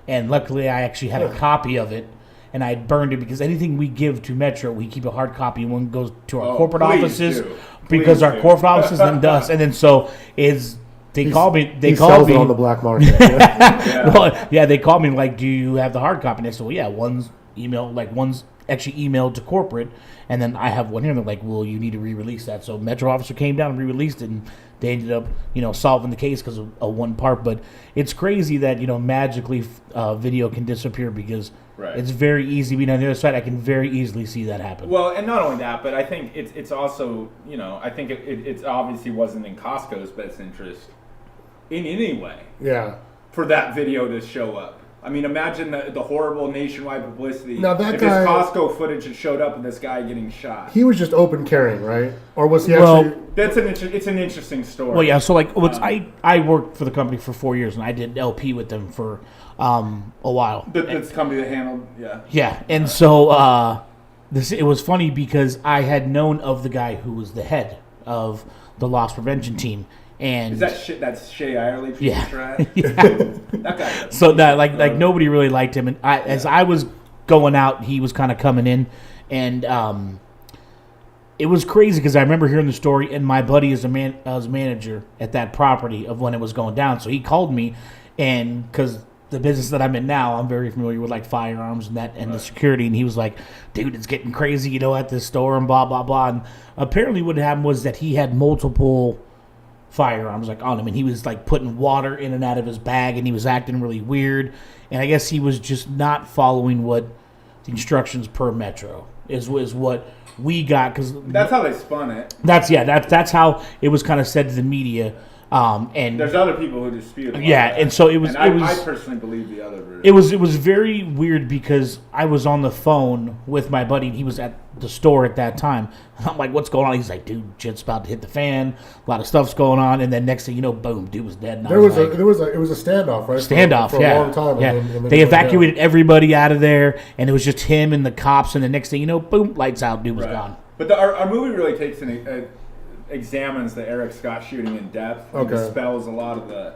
And luckily, I actually had a copy of it, and I had burned it, because anything we give to Metro, we keep a hard copy, and one goes to our corporate offices, because our corporate offices then does. And then they called me. They called me on the black market. Well, they called me like, do you have the hard copy? And I said, well, yeah, one's actually emailed to corporate, and then I have one here. And they're like, well, you need to re-release that. So Metro officer came down and re-released it, and they ended up, you know, solving the case because of one part. But it's crazy that, you know, magically video can disappear, because it's very easy. Being on the other side, I can very easily see that happen. Well, and not only that, but I think it's also, you know, I think it obviously wasn't in Costco's best interest in any way. Yeah. For that video to show up. I mean, imagine the horrible nationwide publicity. Now that if guy, this Costco footage had showed up and this guy getting shot. He was just open carrying, right? Or was he actually? It's an interesting story. Well, yeah. So like, I worked for the company for 4 years, and I did LP with them for a while. That's the company that handled, yeah. Yeah, and so it was funny because I had known of the guy who was the head of the loss prevention team. And is that shit? That's Shea Irely. Yeah. Yeah. That guy. So that like nobody really liked him, and as I was going out, he was kind of coming in, and it was crazy because I remember hearing the story, and my buddy is was manager at that property of when it was going down, so he called me, and because the business that I'm in now, I'm very familiar with like firearms and that and the security, and he was like, "Dude, it's getting crazy, at this store and blah blah blah." And apparently, what happened was that he had multiple firearms like on him, and he was like putting water in and out of his bag, and he was acting really weird, and I guess he was just not following what the instructions per Metro is what we got, because that's how they spun it. That's how it was kind of said to the media. And there's other people who dispute it. Yeah, and so it was. I personally believe the other version. It was very weird because I was on the phone with my buddy, and he was at the store at that time. And I'm like, "What's going on?" He's like, "Dude, shit's about to hit the fan. A lot of stuff's going on." And then next thing you know, boom, dude was dead. And it was a standoff, right? Standoff, for yeah. a long time. Yeah. And then they evacuated everybody out of there, and it was just him and the cops. And the next thing you know, boom, lights out, dude was gone. But our movie really takes examines the Eric Scott shooting in depth and dispels a lot of the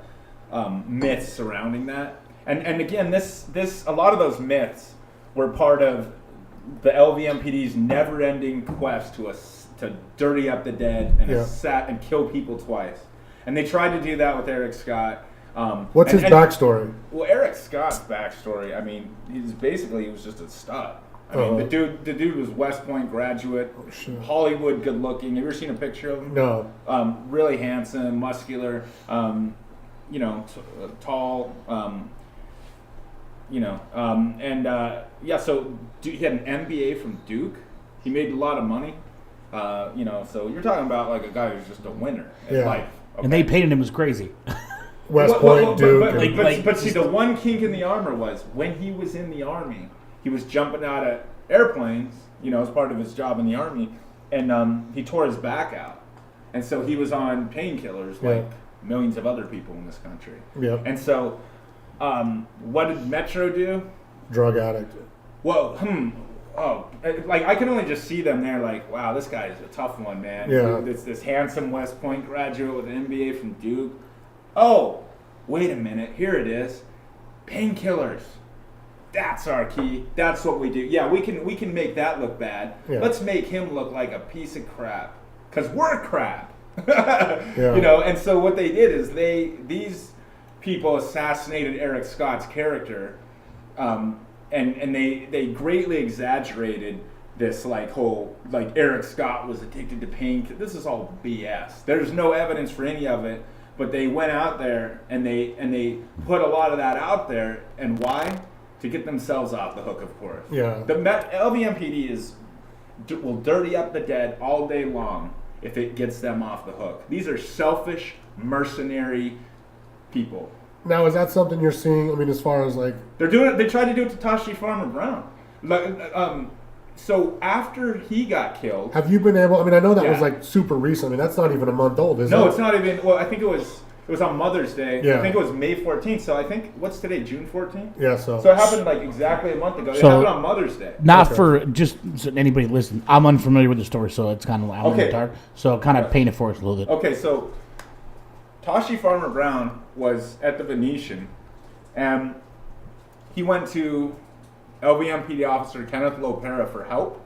myths surrounding that. And again, this a lot of those myths were part of the LVMPD's never-ending quest to dirty up the dead and kill people twice. And they tried to do that with Eric Scott. What's his backstory? Well, Eric Scott's backstory, I mean, he was just a stud. I mean, the dude was West Point graduate, Hollywood good looking. Have you ever seen a picture of him? No. Really handsome, muscular, tall, so he had an MBA from Duke. He made a lot of money. So you're talking about like a guy who's just a winner in life. Okay. And they painted him as crazy. West Point, Duke. But see, the one kink in the armor was when he was in the Army, he was jumping out of airplanes, as part of his job in the Army, and he tore his back out. And so he was on painkillers like millions of other people in this country. Yeah. And so what did Metro do? Drug addict. Well, I can only just see them there like, wow, this guy is a tough one, man. Yeah. This handsome West Point graduate with an MBA from Duke. Oh, wait a minute, here it is. Painkillers. That's our key. That's what we do. Yeah, we can make that look bad. Yeah. Let's make him look like a piece of crap. Because we're crap. And so what they did is these people assassinated Eric Scott's character, and they greatly exaggerated this whole Eric Scott was addicted to pain. This is all BS. There's no evidence for any of it, but they went out there and they put a lot of that out there. And why? To get themselves off the hook, of course. Yeah. The LVMPD will dirty up the dead all day long if it gets them off the hook. These are selfish, mercenary people. Now, is that something you're seeing? I mean, as far as they're doing it. They tried to do it to Tashi Farmer Brown. So after he got killed, have you been able? I mean, I know that was super recent. I mean, that's not even a month old, is it? No, it's not even. Well, I think it was on Mother's Day. Yeah. I think it was May 14th. So I think, what's today, June 14th? Yeah, so it happened exactly a month ago. It happened on Mother's Day. Not for just so anybody listening. I'm unfamiliar with the story, so it's kind of out in the dark. So kind of paint it for us a little bit. Okay, so Tashi Farmer Brown was at the Venetian, and he went to LVMPD officer Kenneth Lopera for help.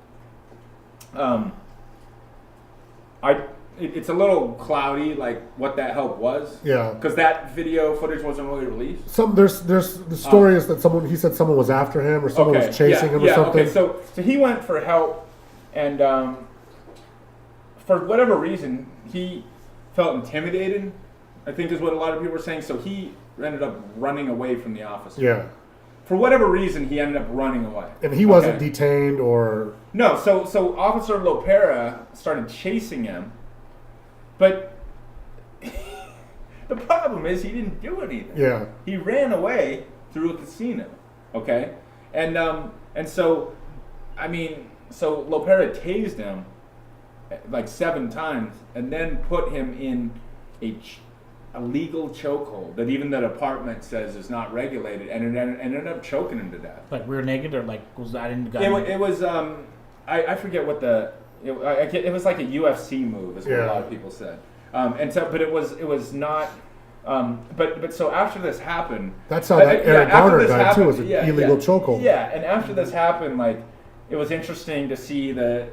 It's a little cloudy, what that help was. Yeah. Because that video footage wasn't really released. There's the story is that he said someone was after him or someone was chasing him or something. Okay, so he went for help, and for whatever reason, he felt intimidated, I think is what a lot of people were saying. So he ended up running away from the officer. Yeah. For whatever reason, he ended up running away. And he wasn't detained or... No, so Officer Lopera started chasing him, but the problem is he didn't do anything. Yeah. He ran away, through a casino. Okay, and so, I mean, so Lopera tased him like 7 times, and then put him in a legal chokehold that even the department says is not regulated, and it ended up choking him to death. Like rear naked, or like was I didn't? It was I forget what it was like a UFC move, is what a lot of people said. And so, but it was not. But so after this happened, that's how that Eric Garner died too. Was an illegal chokehold. Yeah, and after this happened, like it was interesting to see the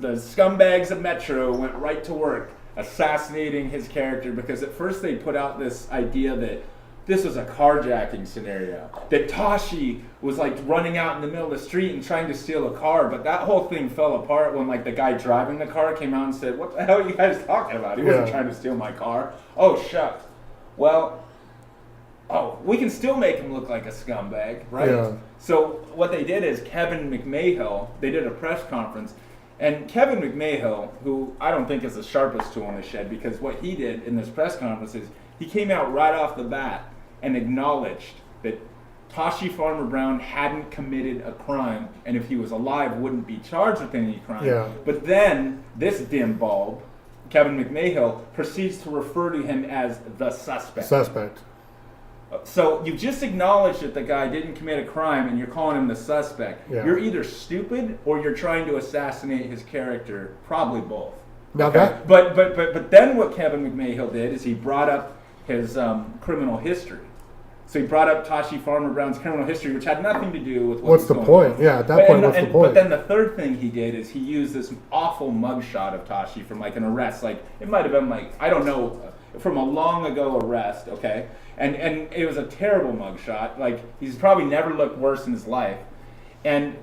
scumbags of Metro went right to work assassinating his character, because at first they put out this idea that this was a carjacking scenario, that Tashi was like running out in the middle of the street and trying to steal a car, but that whole thing fell apart when like the guy driving the car came out and said, "What the hell are you guys talking about? He wasn't trying to steal my car." Oh, shucks. Well, we can still make him look like a scumbag, right? Yeah. So what they did is Kevin McMahill, they did a press conference, and Kevin McMahill, who I don't think is the sharpest tool in the shed, because what he did in this press conference is he came out right off the bat and acknowledged that Tashi Farmer Brown hadn't committed a crime, and if he was alive wouldn't be charged with any crime. Yeah. But then this dim bulb, Kevin McMahill, proceeds to refer to him as the suspect. So you just acknowledged that the guy didn't commit a crime, and you're calling him the suspect. Yeah. You're either stupid or you're trying to assassinate his character. Probably both. Now that, but then what Kevin McMahill did is he brought up his criminal history. So he brought up Tashi Farmer Brown's criminal history, which had nothing to do with what's the point. Yeah, at that point, what's the point? But then the third thing he did is he used this awful mugshot of Tashi from like an arrest. Like it might have been like, I don't know, from a long ago arrest. Okay. And it was a terrible mugshot. Like he's probably never looked worse in his life, and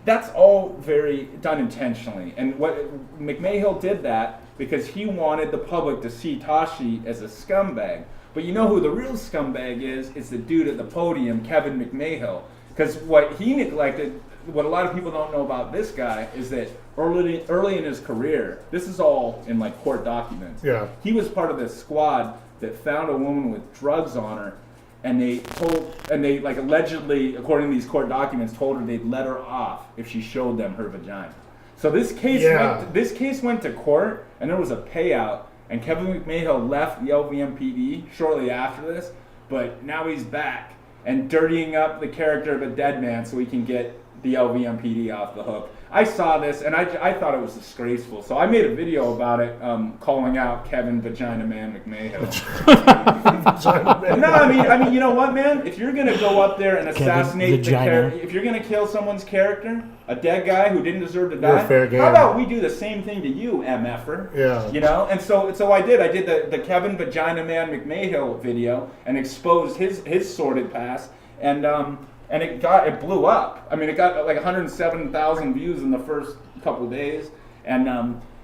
that's all very done intentionally. And what McMahill did that because he wanted the public to see Tashi as a scumbag. But you know who the real scumbag is? It's the dude at the podium, Kevin McMahill. Because what he neglected, what a lot of people don't know about this guy, is that early in his career, this is all in like court documents. Yeah. He was part of this squad that found a woman with drugs on her, and they like allegedly, according to these court documents, told her they'd let her off if she showed them her vagina. So this case went to court, and there was a payout, and Kevin McMahill left the LVMPD shortly after this, but now he's back and dirtying up the character of a dead man so he can get the LVMPD off the hook. I saw this, and I thought it was disgraceful. So I made a video about it, calling out Kevin Vagina Man McMahill. No, I mean, you know what, man? If you're gonna go up there and assassinate the character, if you're gonna kill someone's character, a dead guy who didn't deserve to die, how about we do the same thing to you, MFer? Yeah. You know, and so I did. I did the Kevin Vagina Man McMahill video and exposed his sordid past, and it blew up. I mean, it got like 107,000 views in the first couple of days, and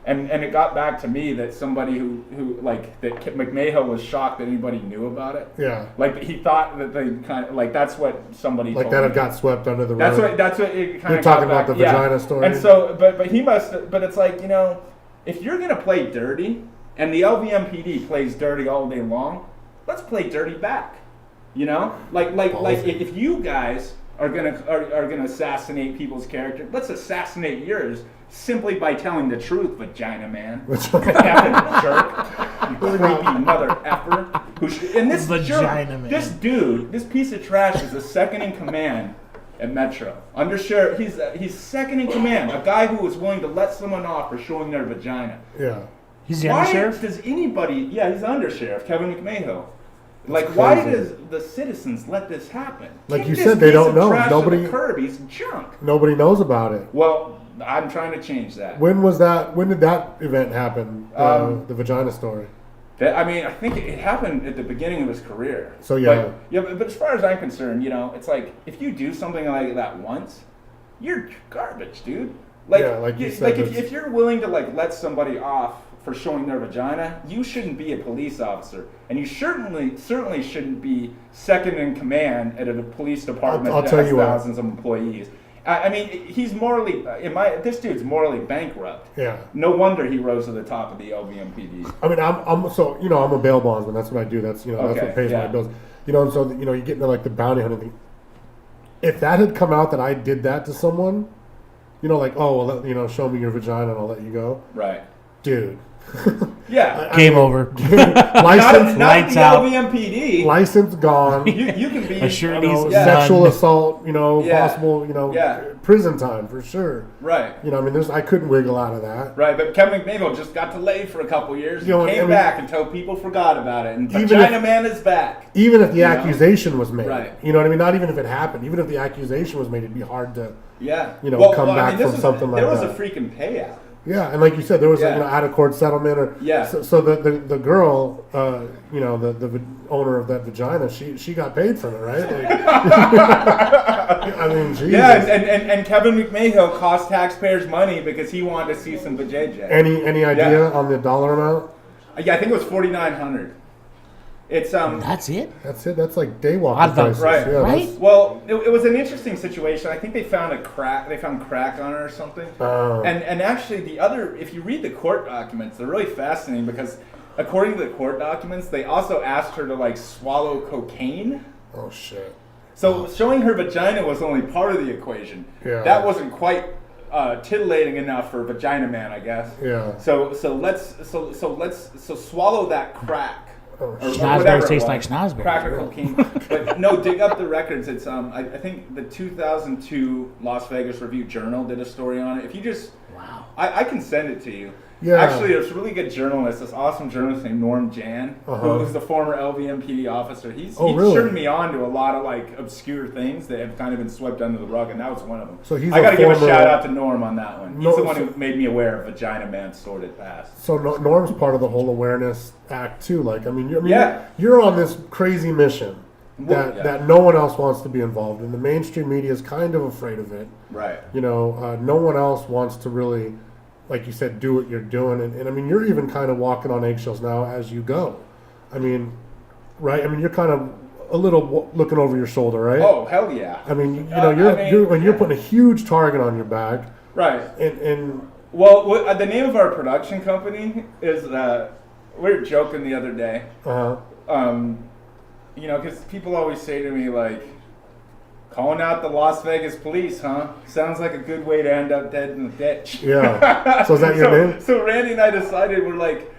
it got back to me that somebody who like that McMahill was shocked that anybody knew about it. Yeah, like he thought that they kind of like that's what somebody like told that me. Had got swept under the rug. That's what it kind of. You're talking about the vagina story, and so but he must. But it's like, you know, if you're gonna play dirty, and the LVMPD plays dirty all day long, let's play dirty back. You know, like if you guys are gonna assassinate people's character, let's assassinate yours simply by telling the truth, Vagina Man. Effing jerk, you creepy mother effer. And this Vagina Man. This dude, this piece of trash, is the second in command at Metro. Undersheriff, he's second in command. A guy who was willing to let someone off for showing their vagina. Yeah. He's the undersheriff? Why does anybody? Yeah, he's the undersheriff, Kevin McMahill. Like, why does the citizens let this happen? Like you said, they don't know. Nobody. He's junk. Nobody knows about it. Well, I'm trying to change that. When was that? When did that event happen? The vagina story. I mean, I think it happened at the beginning of his career. So yeah. But as far as I'm concerned, you know, it's like if you do something like that once, you're garbage, dude. Like, yeah, like you said, if you're willing to like let somebody off for showing their vagina, you shouldn't be a police officer, and you certainly shouldn't be second in command at a police department that has thousands of employees. I mean, he's morally, this dude's morally bankrupt. Yeah. No wonder he rose to the top of the LVMPD. I mean, I'm a bail bondsman. That's what I do. That's that's what pays my bills. You know, and so you know, you get into like the bounty hunting thing. If that had come out that I did that to someone, you know, like, oh, well, you know, show me your vagina and I'll let you go. Right. Dude. Yeah. Game over. License, not the out. LVMPD. license gone. You can be Assurities Sexual none. assault, you know, possible, you know, prison time for sure. Right. You know, I mean, I couldn't wiggle out of that. Right, but Kevin McNagel just got delayed for a couple years. You know, came I mean, back until people forgot about it, and Even Vagina Man is back. Even if the You know? accusation was made, Right. you know what I mean? Not even if it happened. Even if the accusation was made, it'd be hard to, Yeah. you know, come back this from something like there was that. a freaking payout. Yeah, and like you said, there was a, Yeah. you know, out of court settlement, or So the girl, you know, the owner of that vagina, she got paid from it, right? Like, I mean, Jesus. Yeah, and Kevin McNagel cost taxpayers money because he wanted to see some vajayjay. Any idea on the dollar amount? Yeah, I think it was $4,900. It's That's it. That's it. That's like daywalker I thought- prices. Right. Yeah, Right? that's- Well, it was an interesting situation. I think they found crack on her or something. Oh. And actually, if you read the court documents, they're really fascinating because according to the court documents, they also asked her to like swallow cocaine. Oh shit. So showing her vagina was only part of the equation. Yeah. That wasn't quite titillating enough for Vagina Man, I guess. Yeah. So swallow that crack. Oh, Or Schnozberries whatever it taste was. like schnozberries. Crack or cocaine. But no, dig up the records. It's I think the 2002 Las Vegas Review-Journal did a story on it. If you just, Wow. I can send it to you. Yeah. Actually, there's a really good journalist, this awesome journalist named Norm Jan, Uh-huh. who's the former LVMPD officer. He's really? turned me on to a lot of like obscure things that have kind of been swept under the rug, and that was one of them. So he's I got to a give a former- shout out to Norm on that one. He's No, the one so- who made me aware of Vagina Man's sordid past. So Norm's part of the whole awareness act too. Like, I mean, Yeah. you're on this crazy mission Well, yeah. that no one else wants to be involved in. The mainstream media is kind of afraid of it. Right. You know, no one else wants to really, like you said, do what you're doing. And I mean, you're even kind of walking on eggshells now as you go. I mean, right? I mean, you're kind of a little looking over your shoulder, right? Oh, hell yeah. I mean, you know, you're putting a huge target on your back. Right. And Well, the name of our production company is, we were joking the other day, you know, because people always say to me, like, calling out the Las Vegas police, huh? Sounds like a good way to end up dead in the ditch. yeah. So is that your name? So Randy and I decided, we're like,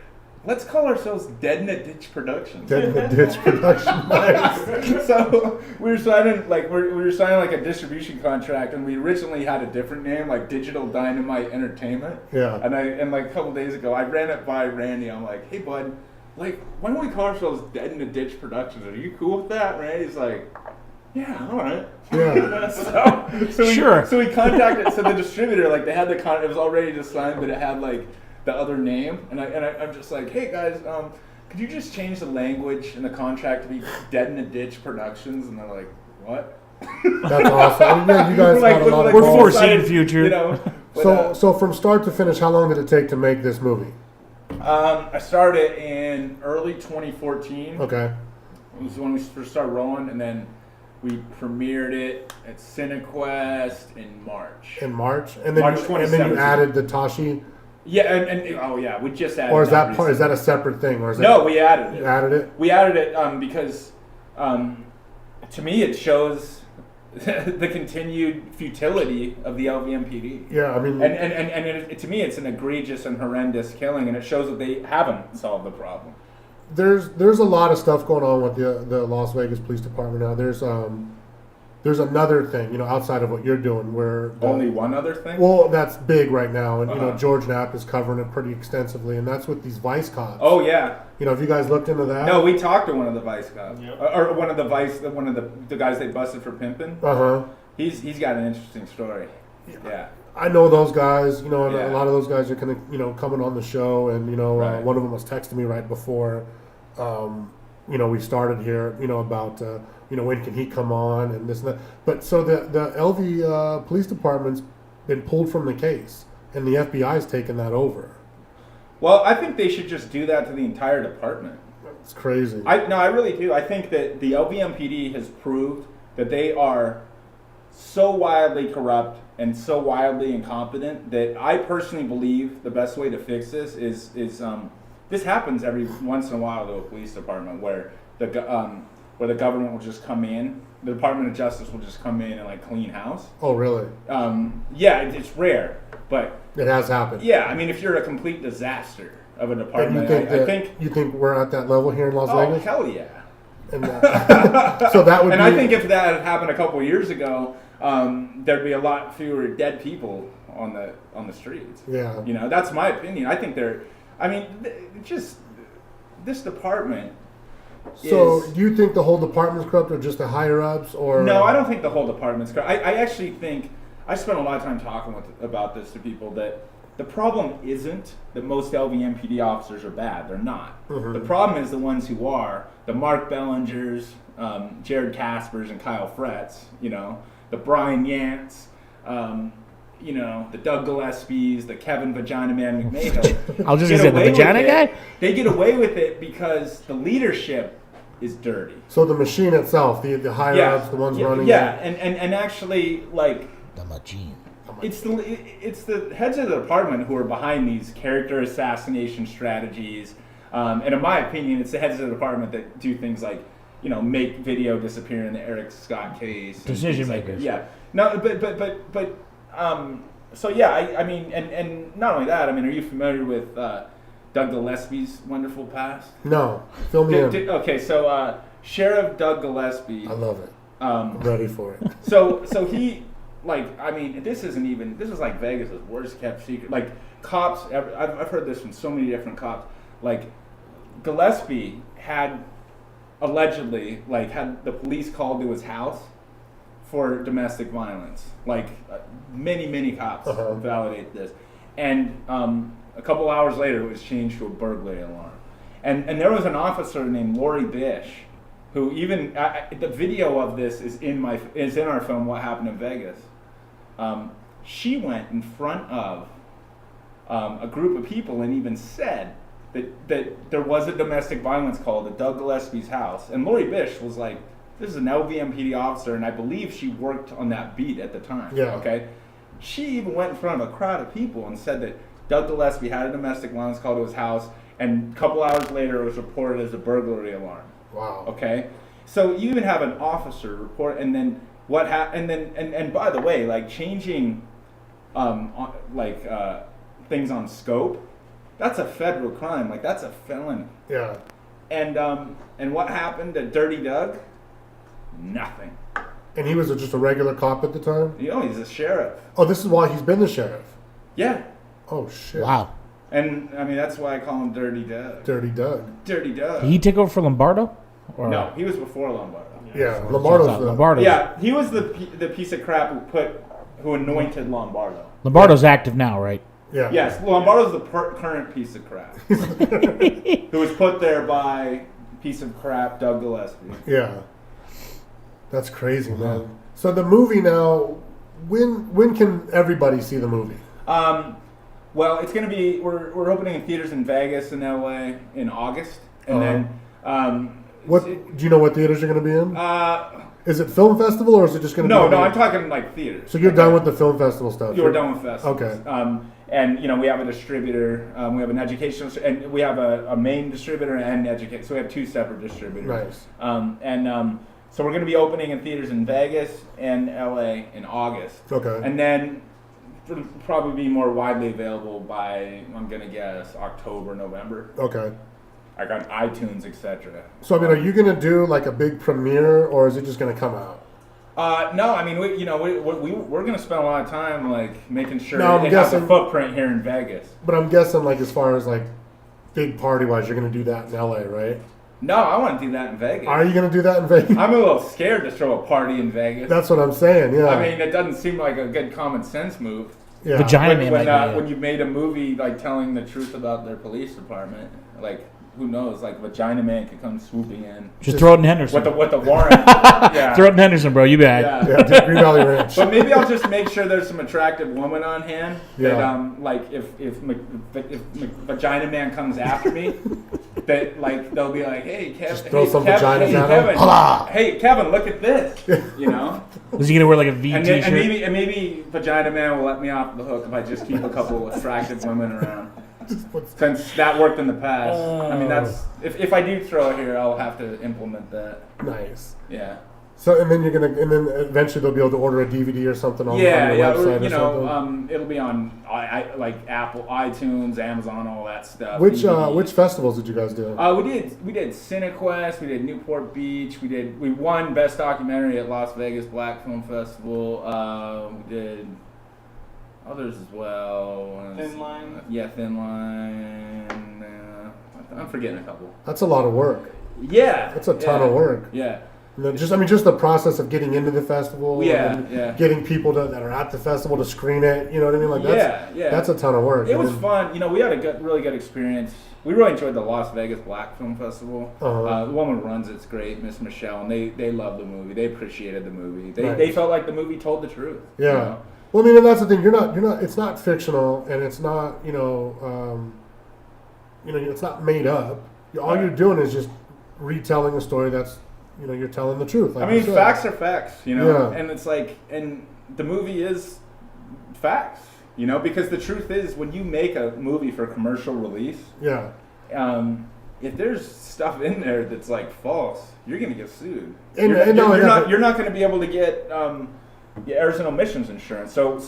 let's call ourselves Dead in a Ditch Productions. Dead in the Ditch Production. Nice. So we were signing like a distribution contract, and we originally had a different name, like Digital Dynamite Entertainment. Yeah. And like a couple days ago, I ran it by Randy. I'm like, hey bud, like, why don't we call ourselves Dead in a Ditch Productions? Are you cool with that? Randy's like, yeah, all right. Yeah. So we contacted. So the distributor, like, they had it was all ready to sign, but it had like the other name, and I'm just like, hey guys, could you just change the language in the contract to be Dead in a Ditch Productions? And they're like, what? That's awesome. Yeah, you guys Like, had a lot of We're balls. foreseeing the future. You know. But, So from start to finish, how long did it take to make this movie? I started in early 2014. Okay. It was when we first started rolling, and then we premiered it at CineQuest in March. In March, and then March you 2017. added the Tashi, Yeah, and oh yeah, we just added. or is that recently. is that a separate thing, or is No, that, we added you it. added it? We added it because, to me, it shows the continued futility of the LVMPD. Yeah, I mean, And to me, it's an egregious and horrendous killing, and it shows that they haven't solved the problem. there's a lot of stuff going on with the Las Vegas Police Department now. There's another thing, you know, outside of what you're doing, where Only one other thing. well, that's big right now, and you know, Uh-huh. George Knapp is covering it pretty extensively, and that's with these vice cops. Oh yeah. You know, have you guys looked into that? No, we talked to one of the vice cops, Yep. or one of the guys they busted for pimping. Uh huh. He's got an interesting story. Yeah. I know those guys, you know, and Yeah. a lot of those guys are kind of, you know, coming on the show, and you know, Right. one of them was texting me right before, you know, we started here, you know, about, you know, when can he come on and this and that. But so the LV police department's been pulled from the case, and the FBI's taken that over. Well, I think they should just do that to the entire department. It's crazy. I really do. I think that the LVMPD has proved that they are so wildly corrupt and so wildly incompetent that I personally believe the best way to fix this is this happens every once in a while to a police department where where the government will just come in. The Department of Justice will just come in and like clean house. Oh, really? Yeah, it's rare, but it has happened. Yeah, I mean, if you're a complete disaster of a department, I think you think we're at that level here in Las Vegas? Oh, hell yeah! And so that would. And I think if that had happened a couple of years ago, there'd be a lot fewer dead people on the streets. Yeah. You know, that's my opinion. I think just this department. So do you think the whole department's corrupt, or just the higher ups, or? No, I don't think the whole department's corrupt. I actually think I spent a lot of time talking about this to people that the problem isn't that most LVMPD officers are bad. They're not. Mm-hmm. The problem is the ones who are the Mark Bellingers, Jared Kaspers, and Kyle Fretz. You know, the Brian Yants. You know, the Doug Gillespies, the Kevin Vagina Man McMahill. I was just going to say, the vagina guy? They get away with it because the leadership is dirty. So the machine itself, the higher ups, the ones running it. Yeah, and actually, like... The machine. It's the heads of the department who are behind these character assassination strategies. And in my opinion, it's the heads of the department that do things like, you know, make video disappear in the Eric Scott case. Decision makers. Yeah. No, but so yeah, I mean, and not only that, I mean, are you familiar with Doug Gillespie's wonderful past? No, fill me in. Okay, so Sheriff Doug Gillespie. I love it. I'm ready for it. So he, like, I mean, this is like Vegas' worst kept secret. Like, cops, I've heard this from so many different cops. Like, Gillespie had allegedly, like, had the police called to his house for domestic violence. Like, many cops validate this. And a couple hours later, it was changed to a burglary alarm. And there was an officer named Lori Bish, who even, the video of this is in our film, What Happened in Vegas. She went in front of a group of people and even said that there was a domestic violence call at Doug Gillespie's house. And Lori Bish was like, this is an LVMPD officer, and I believe she worked on that beat at the time. Yeah. Okay. She even went in front of a crowd of people and said that Doug Gillespie had a domestic violence call to his house, and a couple hours later it was reported as a burglary alarm. Wow. Okay. So you even have an officer report, and then what happened? And by the way, like changing, things on scope, that's a federal crime. Like that's a felony. Yeah. And what happened to Dirty Doug? Nothing. And he was just a regular cop at the time? You know, he's a sheriff. Oh, this is why he's been the sheriff? Yeah. Oh, shit. Wow. And, I mean, that's why I call him Dirty Doug. Dirty Doug. Dirty Doug. Did he take over for Lombardo? Or? No, he was before Lombardo. Yeah, Lombardo's Yeah, he was the piece of crap who anointed Lombardo. Lombardo's active now, right? Yeah. Yes, Lombardo's the current piece of crap. Who was put there by piece of crap Doug Gillespie. Yeah. That's crazy, man. So the movie now, when can everybody see the movie? Well, it's going to be, we're opening in theaters in Vegas and LA in August. And then... do you know what theaters you're going to be in? Is it film festival or is it just going to be... No, I'm talking like theaters. So you're done with the film festival stuff? You're done with festivals. Okay. And, you know, we have a distributor, we have an educational, and we have a main distributor and educate. So we have two separate distributors. Nice. So we're going to be opening in theaters in Vegas and LA in August. Okay. And then it'll probably be more widely available by, I'm going to guess, October, November. Okay. Like on iTunes, etc. So, I mean, are you going to do like a big premiere or is it just going to come out? No, I mean, we're going to spend a lot of time like making sure it has a footprint here in Vegas. But I'm guessing like as far as like big party wise, you're going to do that in LA, right? No, I want to do that in Vegas. Are you going to do that in Vegas? I'm a little scared to throw a party in Vegas. That's what I'm saying, yeah. I mean, it doesn't seem like a good common sense move. Yeah. Vagina Man. When you made a movie like telling the truth about their police department, like who knows? Like Vagina Man could come swooping in. Just throw it in Henderson. With the warrant. Yeah. Throw it in Henderson, bro. You bet. Yeah, Green Valley Ranch. But maybe I'll just make sure there's some attractive woman on hand. Yeah. That like if Vagina Man comes after me, that like they'll be like, hey Kevin, just throw some vaginas at him. Kevin, hey Kevin, look at this. You know. Is he gonna wear like a V t-shirt? And maybe Vagina Man will let me off the hook if I just keep a couple attractive women around. Since that worked in the past. I mean, that's if I do throw it here, I'll have to implement that. Nice. Yeah. So and then eventually they'll be able to order a DVD or something on your website or something. It'll be on like Apple, iTunes, Amazon, all that stuff. Which festivals did you guys do? We did CineQuest, we did Newport Beach, we won Best Documentary at Las Vegas Black Film Festival. We did others as well. Thin Line. Yeah, Thin Line. I'm forgetting a couple. That's a lot of work. Yeah. That's a ton of work. Yeah. Just the process of getting into the festival. Yeah. Getting people that are at the festival to screen it. You know what I mean? Like that's a ton of work. It was fun. We had a really good experience. We really enjoyed the Las Vegas Black Film Festival. The woman who runs it's great, Miss Michelle, and they loved the movie. They appreciated the movie. They felt like the movie told the truth. Yeah. Well, I mean, and that's the thing. You're not. It's not fictional, and it's not. It's not made up. All you're doing is just retelling a story that's. You're telling the truth. Like facts are facts. Yeah. And it's like, and the movie is facts. Because the truth is, when you make a movie for commercial release, if there's stuff in there that's like false, you're gonna get sued. You're not going to be able to get errors and omissions insurance. So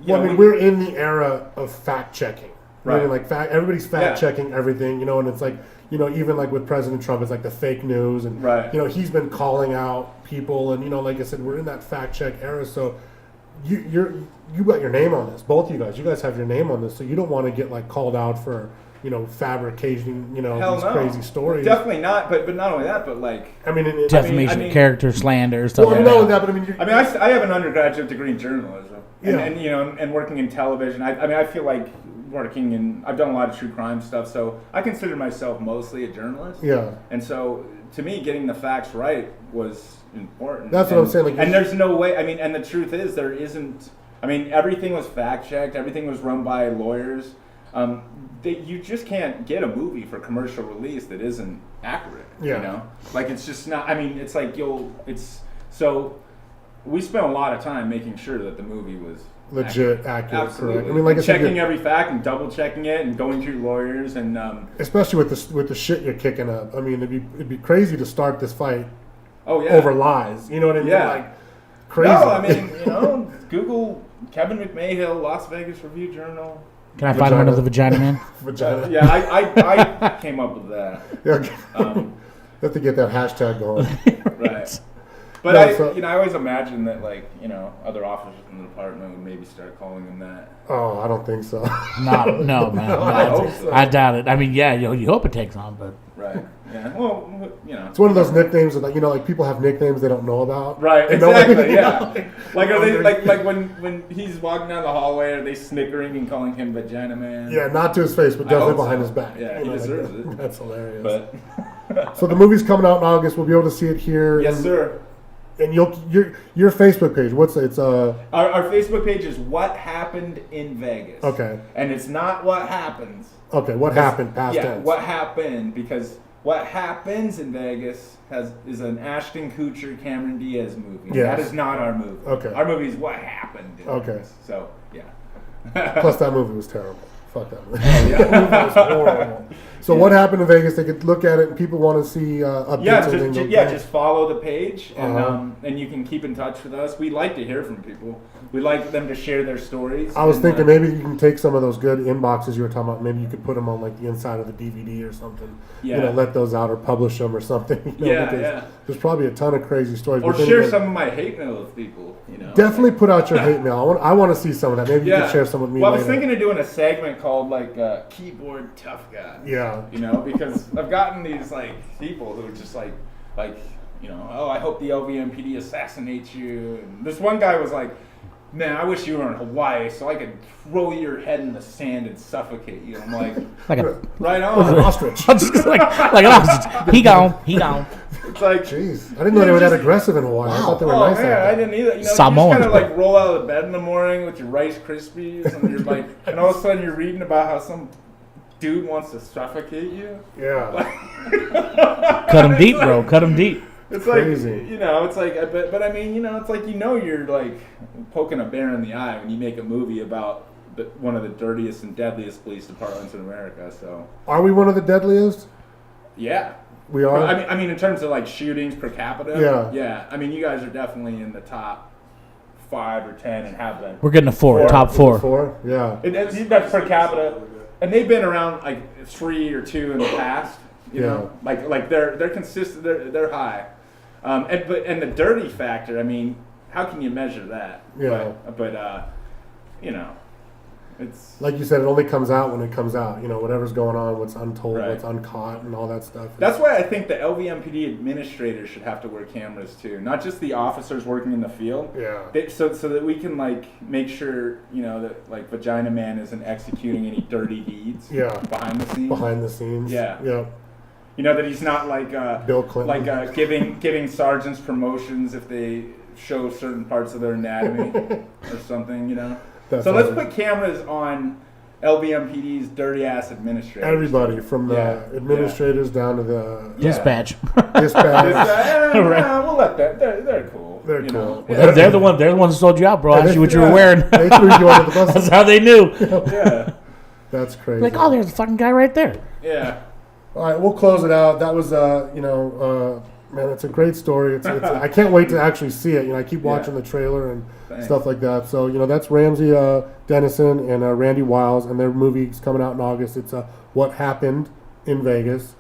we're in the era of fact checking. Right. Everybody's fact checking everything. And it's like. Even like with President Trump, it's like the fake news, and he's been calling out people, and like I said, we're in that fact check era. So you got your name on this, both you guys have your name on this, so you don't want to get like called out for fabricating these crazy stories. Definitely not. But not only that, but like defamation, character slander, stuff like that. I have an undergraduate degree in journalism, and working in television. I feel like. I've done a lot of true crime stuff, so I consider myself mostly a journalist. Yeah. And so, to me, getting the facts right was important. That's what I'm saying. And there's no way. And the truth is, there isn't. Everything was fact checked. Everything was run by lawyers. You just can't get a movie for commercial release that isn't accurate. Yeah. It's just not. It's like so. We spent a lot of time making sure that the movie was. Legit, accurate, absolutely. correct. Like I said, checking every fact and double checking it and going through lawyers and especially with the shit you're kicking up. It'd be crazy to start this fight. Oh yeah. Over lies. You know what I mean? Yeah. Like crazy. No, Google Kevin McMahill, Las Vegas Review Journal. Can I find one of the Vagina Man? Vagina. Yeah, I came up with that. Yeah. You have to get that hashtag going. Right. But I always imagine that other officers in the department would maybe start calling him that. Oh, I don't think so. No, man. I hope so. I doubt it. You hope it takes on, but right. Yeah. Well, it's one of those nicknames that people have nicknames they don't know about. Right. Exactly. Yeah. Are they like when he's walking down the hallway, are they snickering and calling him Vagina Man? Yeah, not to his face, but definitely behind his back. Yeah, he deserves it. That's hilarious. But so the movie's coming out in August. We'll be able to see it here. Yes, sir. And your Facebook page, our Facebook page is What Happened in Vegas. Okay. And it's not what happens. Okay, what happened past tense. What happened, because What Happens in Vegas is an Ashton Kutcher, Cameron Diaz movie. Yes. That is not our movie. Okay. Our movie is What Happened in Vegas. So, yeah. Plus that movie was terrible. Fuck that movie. Oh, yeah. That was horrible. So What Happened in Vegas? They could look at it, and people want to see updates. Just follow the page, and you can keep in touch with us. We like to hear from people. We like them to share their stories. I was thinking maybe you can take some of those good inboxes you were talking about. Maybe you could put them on the inside of the DVD or something. Yeah. Let those out or publish them or something. There's probably a ton of crazy stories. Or share some of my hate mail with people. Definitely put out your hate mail. I want to see some of that. Maybe you could share some with me. Well, I was thinking of doing a segment called Keyboard Tough Guy. Yeah. Because I've gotten these people who are just I hope the LVMPD assassinates you. And this one guy was like, man, I wish you were in Hawaii so I could throw your head in the sand and suffocate you. I'm like right on. An ostrich. like an ostrich. He gone. It's like, jeez, I didn't know they were that aggressive in Hawaii. I thought they were nice. Man, I didn't either. You just kind of roll out of bed in the morning with your Rice Krispies, and you're and all of a sudden you're reading about how some dude wants to suffocate you. Yeah. Cut him deep, bro. Cut him deep. It's crazy. It's like, but I mean, it's like you're poking a bear in the eye when you make a movie about one of the dirtiest and deadliest police departments in America. So, are we one of the deadliest? Yeah, we are. I mean, in terms of like shootings per capita. Yeah, yeah. I mean, you guys are definitely in the top 5 or 10 and have been. We're getting a 4, top 4. 4, yeah. That's per capita, and they've been around like 3 or 2 in the past. You know, like they're consistent. They're high, and the dirty factor. I mean, how can you measure that? Yeah. But you know, it's like you said, it only comes out when it comes out. You know, whatever's going on, what's untold, Right. what's uncaught, and all that stuff. That's why I think the LVMPD administrators should have to wear cameras too, not just the officers working in the field. Yeah. So that we can like make sure, you know, that like Vagina Man isn't executing any dirty deeds. Yeah. Behind the scenes. Behind the scenes. Yeah. Yeah. You know, that he's not like Bill Clinton, like giving sergeants promotions if they show certain parts of their anatomy or something. You know. So let's put cameras on LVMPD's dirty ass administrators. Everybody from the administrators down to the dispatch. Dispatch. We'll let that. They're cool. They're you cool. know? They're the ones that sold you out, bro. I asked you what you were wearing. They threw you under the bus. That's how they knew. Yeah. That's crazy. Like, oh, there's a fucking guy right there. Yeah. All right, we'll close it out. That was, man, it's a great story. It's I can't wait to actually see it. You know, I keep watching the trailer and stuff like that. So, you know, that's Ramsey Denison and Randy Wiles, and their movie's coming out in August. It's What Happened in Vegas,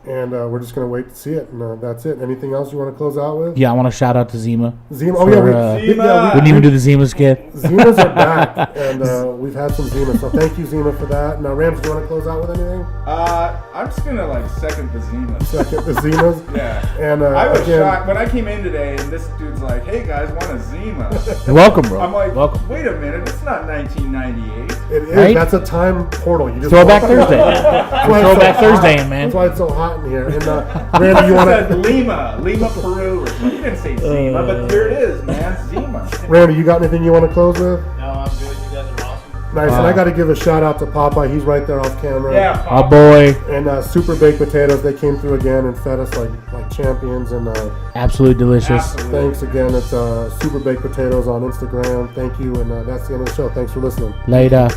and we're just going to wait to see it. And that's it. Anything else you want to close out with? Yeah, I want to shout out to Zima. Zima? Oh, yeah. We didn't even do the Zima skit. Zimas are back, and we've had some Zima. So thank you, Zima, for that. Now, Rams, do you want to close out with anything? I'm just going to like second the Zimas. Second the Zimas? Yeah. And I was shocked when I came in today and this dude's like, hey guys, want a Zima? You're welcome, bro. I'm like, welcome. Wait a minute, it's not 1998. It is. Right? That's a time portal. You just Throwback Thursday. Throwback Thursday, man. That's why it's so hot in here. And Randy, you want to Lima, Peru, or something. You didn't say Zima, but here it is, man, Zima. Randy, you got anything you want to close with? No, I'm good. You guys are awesome. Nice, and I got to give a shout out to Popeye. He's right there off camera. Yeah, Oh boy. And Super Baked Potatoes. They came through again and fed us like champions. And Absolutely delicious. Thanks again. It's Super Baked Potatoes on Instagram. Thank you, and that's the end of the show. Thanks for listening. Later.